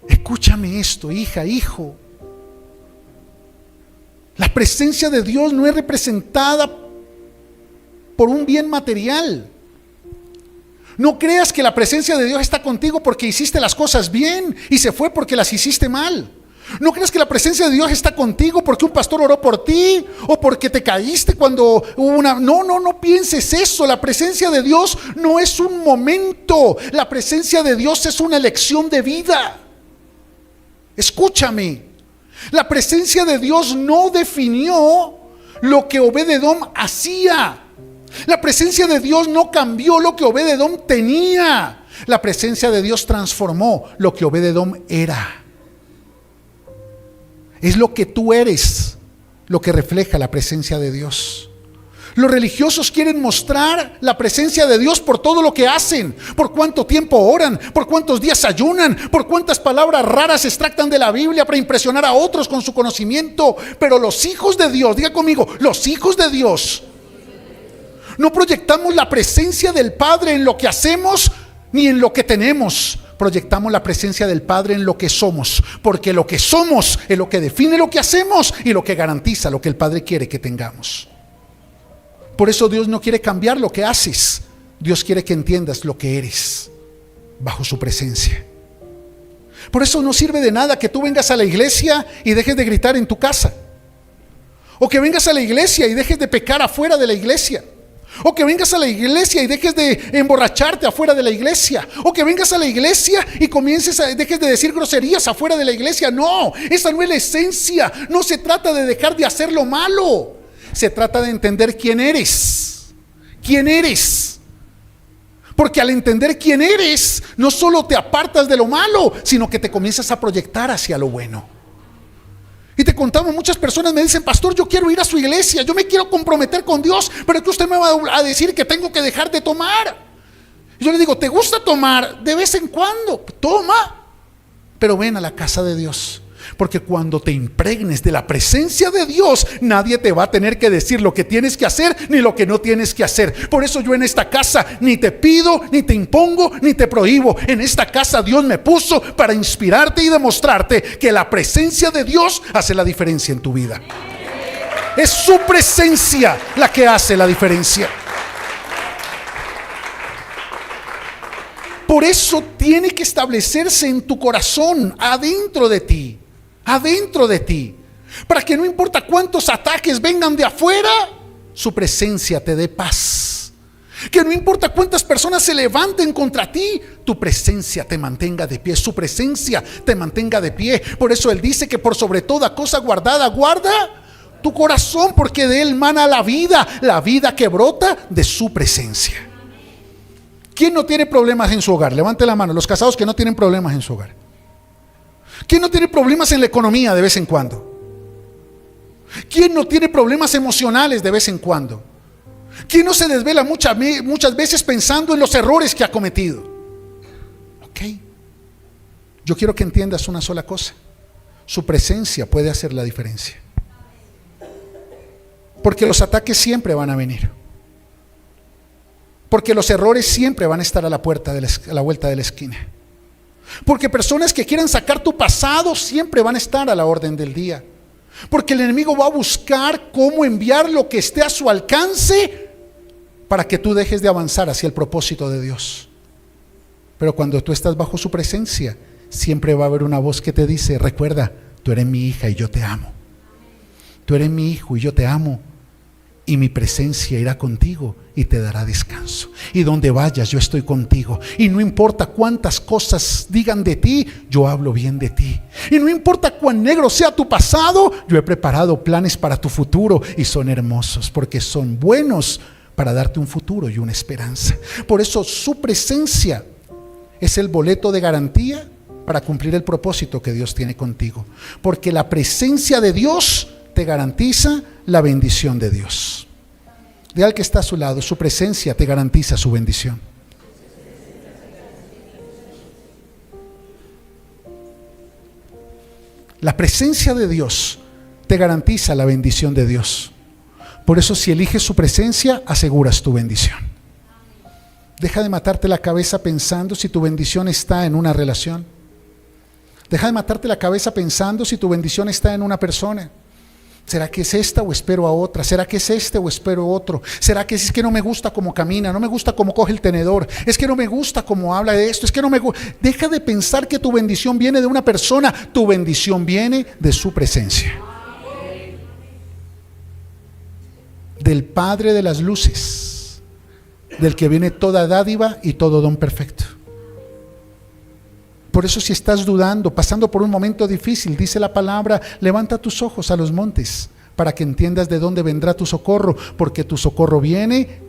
Escúchame esto, hija, hijo. La presencia de Dios no es representada por un bien material. No creas que la presencia de Dios está contigo porque hiciste las cosas bien y se fue porque las hiciste mal. No creas que la presencia de Dios está contigo porque un pastor oró por ti o porque te caíste cuando hubo una... No pienses eso. La presencia de Dios no es un momento. La presencia de Dios es una elección de vida. Escúchame. La presencia de Dios no definió lo que Obed-Edom hacía. La presencia de Dios no cambió lo que Obed-Edom tenía. La presencia de Dios transformó lo que Obed-Edom era. Es lo que tú eres lo que refleja la presencia de Dios. Los religiosos quieren mostrar la presencia de Dios por todo lo que hacen, por cuánto tiempo oran, por cuántos días ayunan, por cuántas palabras raras extractan de la Biblia para impresionar a otros con su conocimiento. Pero los hijos de Dios, diga conmigo, los hijos de Dios, no proyectamos la presencia del Padre en lo que hacemos ni en lo que tenemos. Proyectamos la presencia del Padre en lo que somos, porque lo que somos es lo que define lo que hacemos y lo que garantiza lo que el Padre quiere que tengamos. Por eso Dios no quiere cambiar lo que haces. Dios quiere que entiendas lo que eres bajo su presencia. Por eso no sirve de nada que tú vengas a la iglesia y dejes de gritar en tu casa, o que vengas a la iglesia y dejes de pecar afuera de la iglesia, o que vengas a la iglesia y dejes de emborracharte afuera de la iglesia, o que vengas a la iglesia y dejes de decir groserías afuera de la iglesia. No, esa no es la esencia. No se trata de dejar de hacer lo malo. Se trata de entender quién eres. ¿Quién eres? Porque al entender quién eres, no solo te apartas de lo malo, sino que te comienzas a proyectar hacia lo bueno. Y te contamos, muchas personas me dicen: pastor, yo quiero ir a su iglesia, yo me quiero comprometer con Dios, pero es que usted me va a decir que tengo que dejar de tomar. Y yo le digo: ¿te gusta tomar? De vez en cuando, toma, pero ven a la casa de Dios. Porque cuando te impregnes de la presencia de Dios, nadie te va a tener que decir lo que tienes que hacer ni lo que no tienes que hacer. Por eso yo en esta casa ni te pido, ni te impongo, ni te prohíbo. En esta casa Dios me puso para inspirarte y demostrarte que la presencia de Dios hace la diferencia en tu vida. Es su presencia la que hace la diferencia. Por eso tiene que establecerse en tu corazón, adentro de ti. Adentro de ti, para que no importa cuántos ataques vengan de afuera, su presencia te dé paz. Que no importa cuántas personas se levanten contra ti, tu presencia te mantenga de pie, su presencia te mantenga de pie. Por eso Él dice que por sobre toda cosa guardada, guarda tu corazón, porque de él mana la vida que brota de su presencia. ¿Quién no tiene problemas en su hogar? Levante la mano, los casados que no tienen problemas en su hogar. ¿Quién no tiene problemas en la economía de vez en cuando? ¿Quién no tiene problemas emocionales de vez en cuando? ¿Quién no se desvela muchas veces pensando en los errores que ha cometido? Ok. Yo quiero que entiendas una sola cosa. Su presencia puede hacer la diferencia. Porque los ataques siempre van a venir. Porque los errores siempre van a estar a la vuelta de la esquina. Porque personas que quieran sacar tu pasado siempre van a estar a la orden del día. Porque el enemigo va a buscar cómo enviar lo que esté a su alcance para que tú dejes de avanzar hacia el propósito de Dios. Pero cuando tú estás bajo su presencia, siempre va a haber una voz que te dice: recuerda, tú eres mi hija y yo te amo. tú eres mi hijo y yo te amo, y mi presencia irá contigo y te dará descanso. Y donde vayas, yo estoy contigo. Y no importa cuántas cosas digan de ti, yo hablo bien de ti. Y no importa cuán negro sea tu pasado, yo he preparado planes para tu futuro y son hermosos, porque son buenos para darte un futuro y una esperanza. Por eso su presencia es el boleto de garantía para cumplir el propósito que Dios tiene contigo. Porque la presencia de Dios te garantiza la bendición de Dios. Dile al que está a su lado, su presencia te garantiza su bendición. La presencia de Dios te garantiza la bendición de Dios. Por eso, si eliges su presencia, aseguras tu bendición. Deja de matarte la cabeza pensando si tu bendición está en una relación. Deja de matarte la cabeza pensando si tu bendición está en una persona. ¿Será que es esta o espero a otra? ¿Será que es este o espero otro? ¿Será que es que no me gusta cómo camina? ¿No me gusta cómo coge el tenedor? ¿Es que no me gusta cómo habla de esto? ¿Es que no me gusta? Deja de pensar que tu bendición viene de una persona. Tu bendición viene de su presencia. Del Padre de las luces, del que viene toda dádiva y todo don perfecto. Por eso, si estás dudando, pasando por un momento difícil, dice la palabra, levanta tus ojos a los montes para que entiendas de dónde vendrá tu socorro, porque tu socorro viene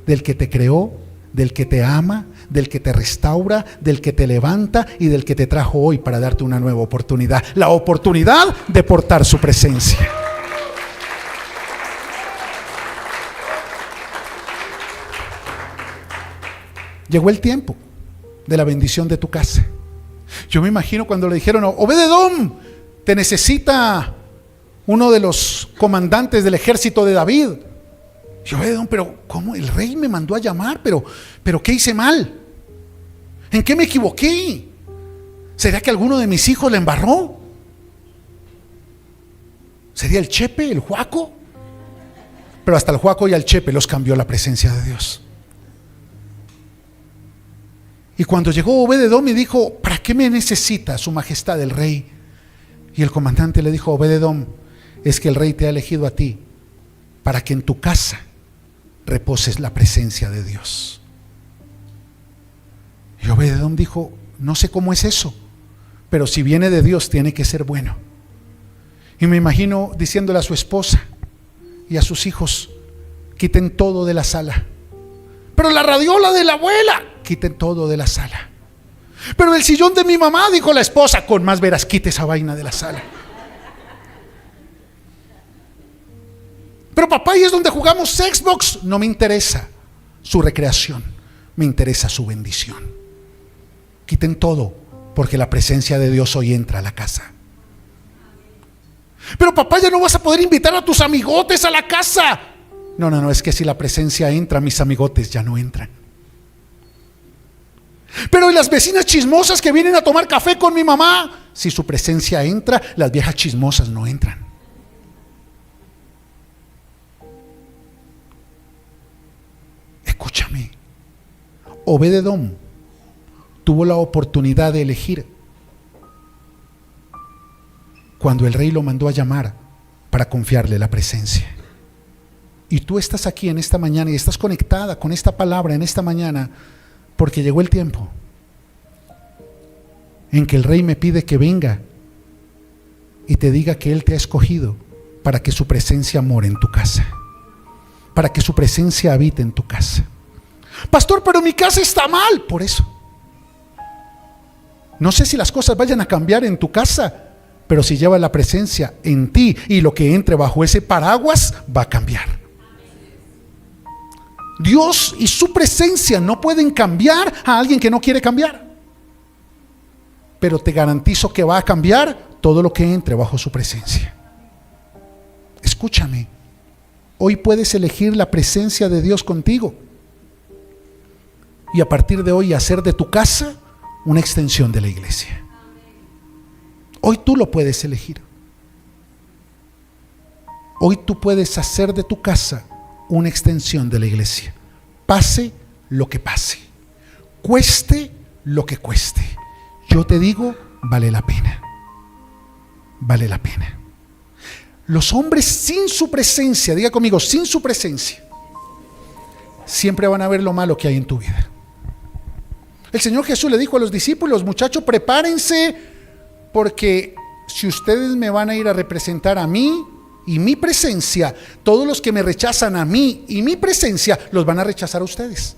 del que te creó, del que te ama, del que te restaura, del que te levanta y del que te trajo hoy para darte una nueva oportunidad, la oportunidad de portar su presencia. Llegó el tiempo de la bendición de tu casa. Yo me imagino cuando le dijeron, Obed-Edom, te necesita uno de los comandantes del ejército de David. Yo, Obed-Edom, pero ¿cómo? El rey me mandó a llamar, pero ¿qué hice mal? ¿En qué me equivoqué? ¿Será que alguno de mis hijos le embarró? ¿Sería el Chepe, el Juaco? Pero hasta el Juaco y al Chepe los cambió la presencia de Dios. Y cuando llegó Obed-Edom y dijo, ¿para qué me necesita su majestad el rey? Y el comandante le dijo, Obed-Edom, es que el rey te ha elegido a ti para que en tu casa reposes la presencia de Dios. Y Obed-Edom dijo, no sé cómo es eso, pero si viene de Dios tiene que ser bueno. Y me imagino diciéndole a su esposa y a sus hijos, quiten todo de la sala. Pero la radiola de la abuela, quiten todo de la sala. Pero el sillón de mi mamá, dijo la esposa, con más veras, quite esa vaina de la sala. Pero papá, ¿y es donde jugamos Xbox? No me interesa su recreación, me interesa su bendición. Quiten todo, porque la presencia de Dios hoy entra a la casa. Pero papá, ya no vas a poder invitar a tus amigotes a la casa. No, es que si la presencia entra, mis amigotes ya no entran. Pero ¿y las vecinas chismosas que vienen a tomar café con mi mamá? Si su presencia entra, las viejas chismosas no entran. Escúchame, Obed-Edom tuvo la oportunidad de elegir cuando el rey lo mandó a llamar para confiarle la presencia. Y tú estás aquí en esta mañana y estás conectada con esta palabra en esta mañana porque llegó el tiempo en que el rey me pide que venga y te diga que él te ha escogido para que su presencia more en tu casa, para que su presencia habite en tu casa. Pastor, pero mi casa está mal. Por eso no sé si las cosas vayan a cambiar en tu casa, pero si lleva la presencia en ti y lo que entre bajo ese paraguas va a cambiar. Dios y su presencia no pueden cambiar a alguien que no quiere cambiar, pero te garantizo que va a cambiar todo lo que entre bajo su presencia. Escúchame, hoy puedes elegir la presencia de Dios contigo y a partir de hoy hacer de tu casa una extensión de la iglesia. Hoy tú lo puedes elegir. Hoy tú puedes hacer de tu casa una extensión de la iglesia. Pase lo que pase, cueste lo que cueste, yo te digo, vale la pena. Vale la pena. Los hombres sin su presencia, diga conmigo, sin su presencia, siempre van a ver lo malo que hay en tu vida. El Señor Jesús le dijo a los discípulos: muchachos, prepárense, porque si ustedes me van a ir a representar a mí y mi presencia, todos los que me rechazan a mí y mi presencia, los van a rechazar a ustedes.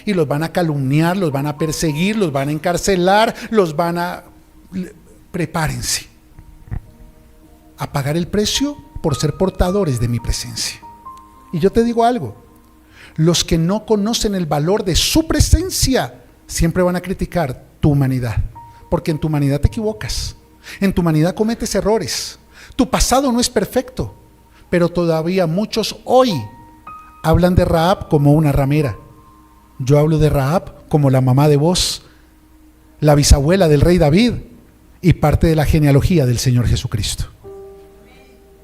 Y los van a calumniar, los van a perseguir, los van a encarcelar, los van a... Prepárense a pagar el precio por ser portadores de mi presencia. Y yo te digo algo: los que no conocen el valor de su presencia siempre van a criticar tu humanidad, porque en tu humanidad te equivocas, en tu humanidad cometes errores, tu pasado no es perfecto, pero todavía muchos hoy hablan de Rahab como una ramera. Yo hablo de Rahab como la mamá de Boaz, la bisabuela del rey David y parte de la genealogía del Señor Jesucristo.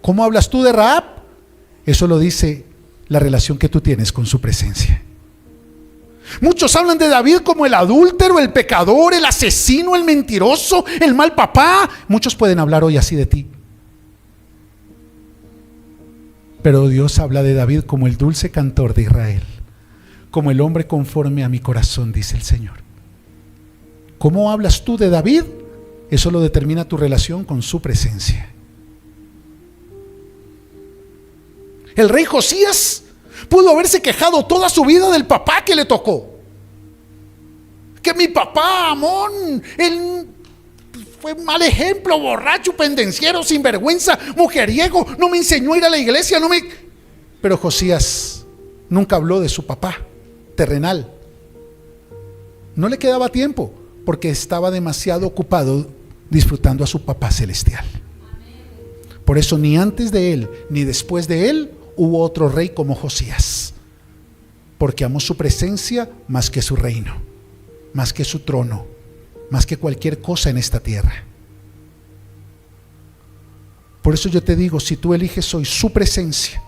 ¿Cómo hablas tú de Rahab? Eso lo dice la relación que tú tienes con su presencia. Muchos hablan de David como el adúltero, el pecador, el asesino, el mentiroso, el mal papá. Muchos pueden hablar hoy así de ti. Pero Dios habla de David como el dulce cantor de Israel, como el hombre conforme a mi corazón, dice el Señor. ¿Cómo hablas tú de David? Eso lo determina tu relación con su presencia. El rey Josías pudo haberse quejado toda su vida del papá que le tocó. Que mi papá, Amón, él fue un mal ejemplo, borracho, pendenciero, sinvergüenza, mujeriego, no me enseñó a ir a la iglesia, Pero Josías nunca habló de su papá terrenal. No le quedaba tiempo, porque estaba demasiado ocupado disfrutando a su papá celestial. Por eso ni antes de él ni después de él hubo otro rey como Josías, porque amó su presencia más que su reino, más que su trono, más que cualquier cosa en esta tierra. Por eso yo te digo, si tú eliges hoy su presencia,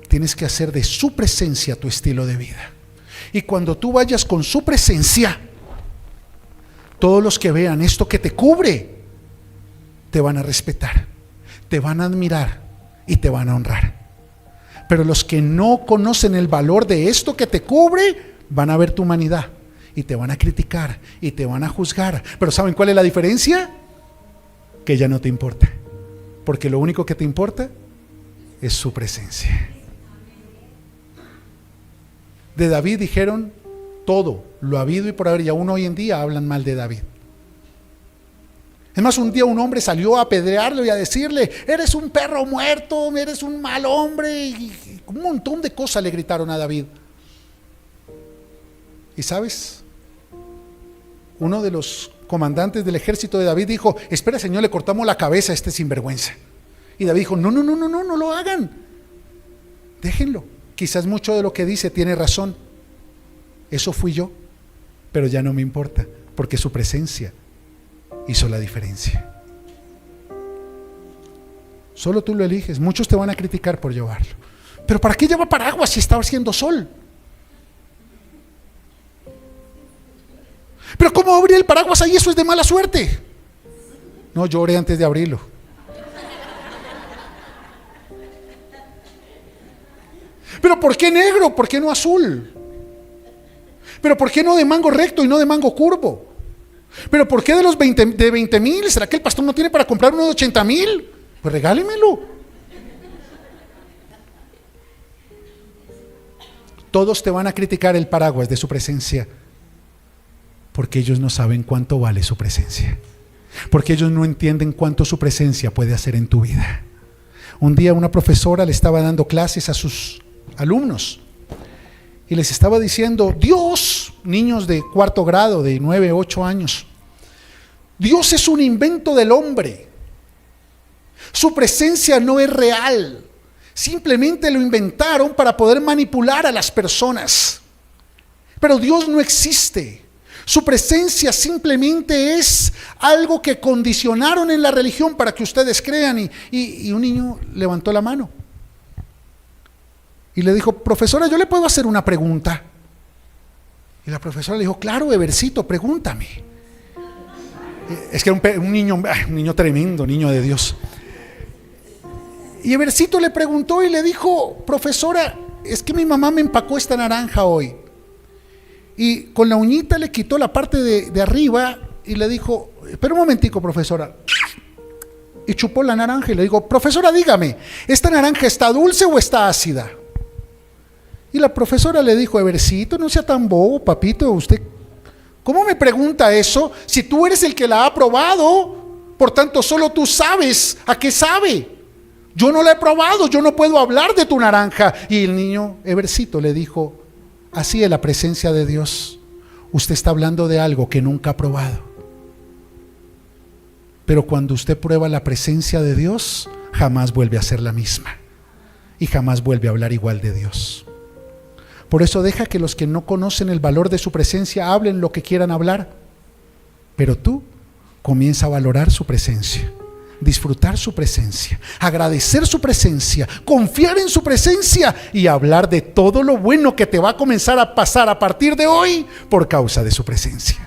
tienes que hacer de su presencia tu estilo de vida. Y cuando tú vayas con su presencia, todos los que vean esto que te cubre, te van a respetar, te van a admirar y te van a honrar. Pero los que no conocen el valor de esto que te cubre, van a ver tu humanidad y te van a criticar y te van a juzgar. Pero ¿saben cuál es la diferencia? Que ya no te importa, porque lo único que te importa es su presencia. De David dijeron todo lo habido y por haber, y aún hoy en día hablan mal de David. Es más, un día un hombre salió a apedrearlo y a decirle: eres un perro muerto, eres un mal hombre, y un montón de cosas le gritaron a David. Y sabes, uno de los comandantes del ejército de David dijo: espera, señor, le cortamos la cabeza a este sinvergüenza. Y David dijo: no lo hagan, déjenlo. Quizás mucho de lo que dice tiene razón. Eso fui yo, pero ya no me importa, porque su presencia hizo la diferencia. Solo tú lo eliges. Muchos te van a criticar por llevarlo. Pero ¿para qué lleva paraguas si está haciendo sol? Pero ¿cómo abrir el paraguas ahí? Eso es de mala suerte. No, yo oré antes de abrirlo. Pero ¿por qué negro? ¿Por qué no azul? Pero ¿por qué no de mango recto y no de mango curvo? Pero ¿por qué de los 20,000? ¿Será que el pastor no tiene para comprar uno de 80,000? Pues regálemelo. Todos te van a criticar el paraguas de su presencia, porque ellos no saben cuánto vale su presencia, porque ellos no entienden cuánto su presencia puede hacer en tu vida. Un día una profesora le estaba dando clases a sus alumnos y les estaba diciendo: Dios, niños de cuarto grado, de 9, 8 años, Dios es un invento del hombre. Su presencia no es real, simplemente lo inventaron para poder manipular a las personas. Pero Dios no existe. Su presencia simplemente es algo que condicionaron en la religión para que ustedes crean. Y un niño levantó la mano y le dijo: profesora, ¿yo le puedo hacer una pregunta? Y la profesora le dijo: claro, Eversito, pregúntame. Es que era un niño tremendo, niño de Dios. Y Eversito le preguntó y le dijo: profesora, es que mi mamá me empacó esta naranja hoy. Y con la uñita le quitó la parte de arriba y le dijo: espera un momentico, profesora. Y chupó la naranja y le dijo: profesora, dígame, ¿esta naranja está dulce o está ácida? Y la profesora le dijo: Eversito, no sea tan bobo, papito, usted, ¿cómo me pregunta eso? Si tú eres el que la ha probado, por tanto solo tú sabes a qué sabe. Yo no la he probado, yo no puedo hablar de tu naranja. Y el niño Eversito le dijo: así es la presencia de Dios. Usted está hablando de algo que nunca ha probado. Pero cuando usted prueba la presencia de Dios, jamás vuelve a ser la misma. Y jamás vuelve a hablar igual de Dios. Por eso deja que los que no conocen el valor de su presencia hablen lo que quieran hablar. Pero tú comienza a valorar su presencia, disfrutar su presencia, agradecer su presencia, confiar en su presencia y hablar de todo lo bueno que te va a comenzar a pasar a partir de hoy por causa de su presencia.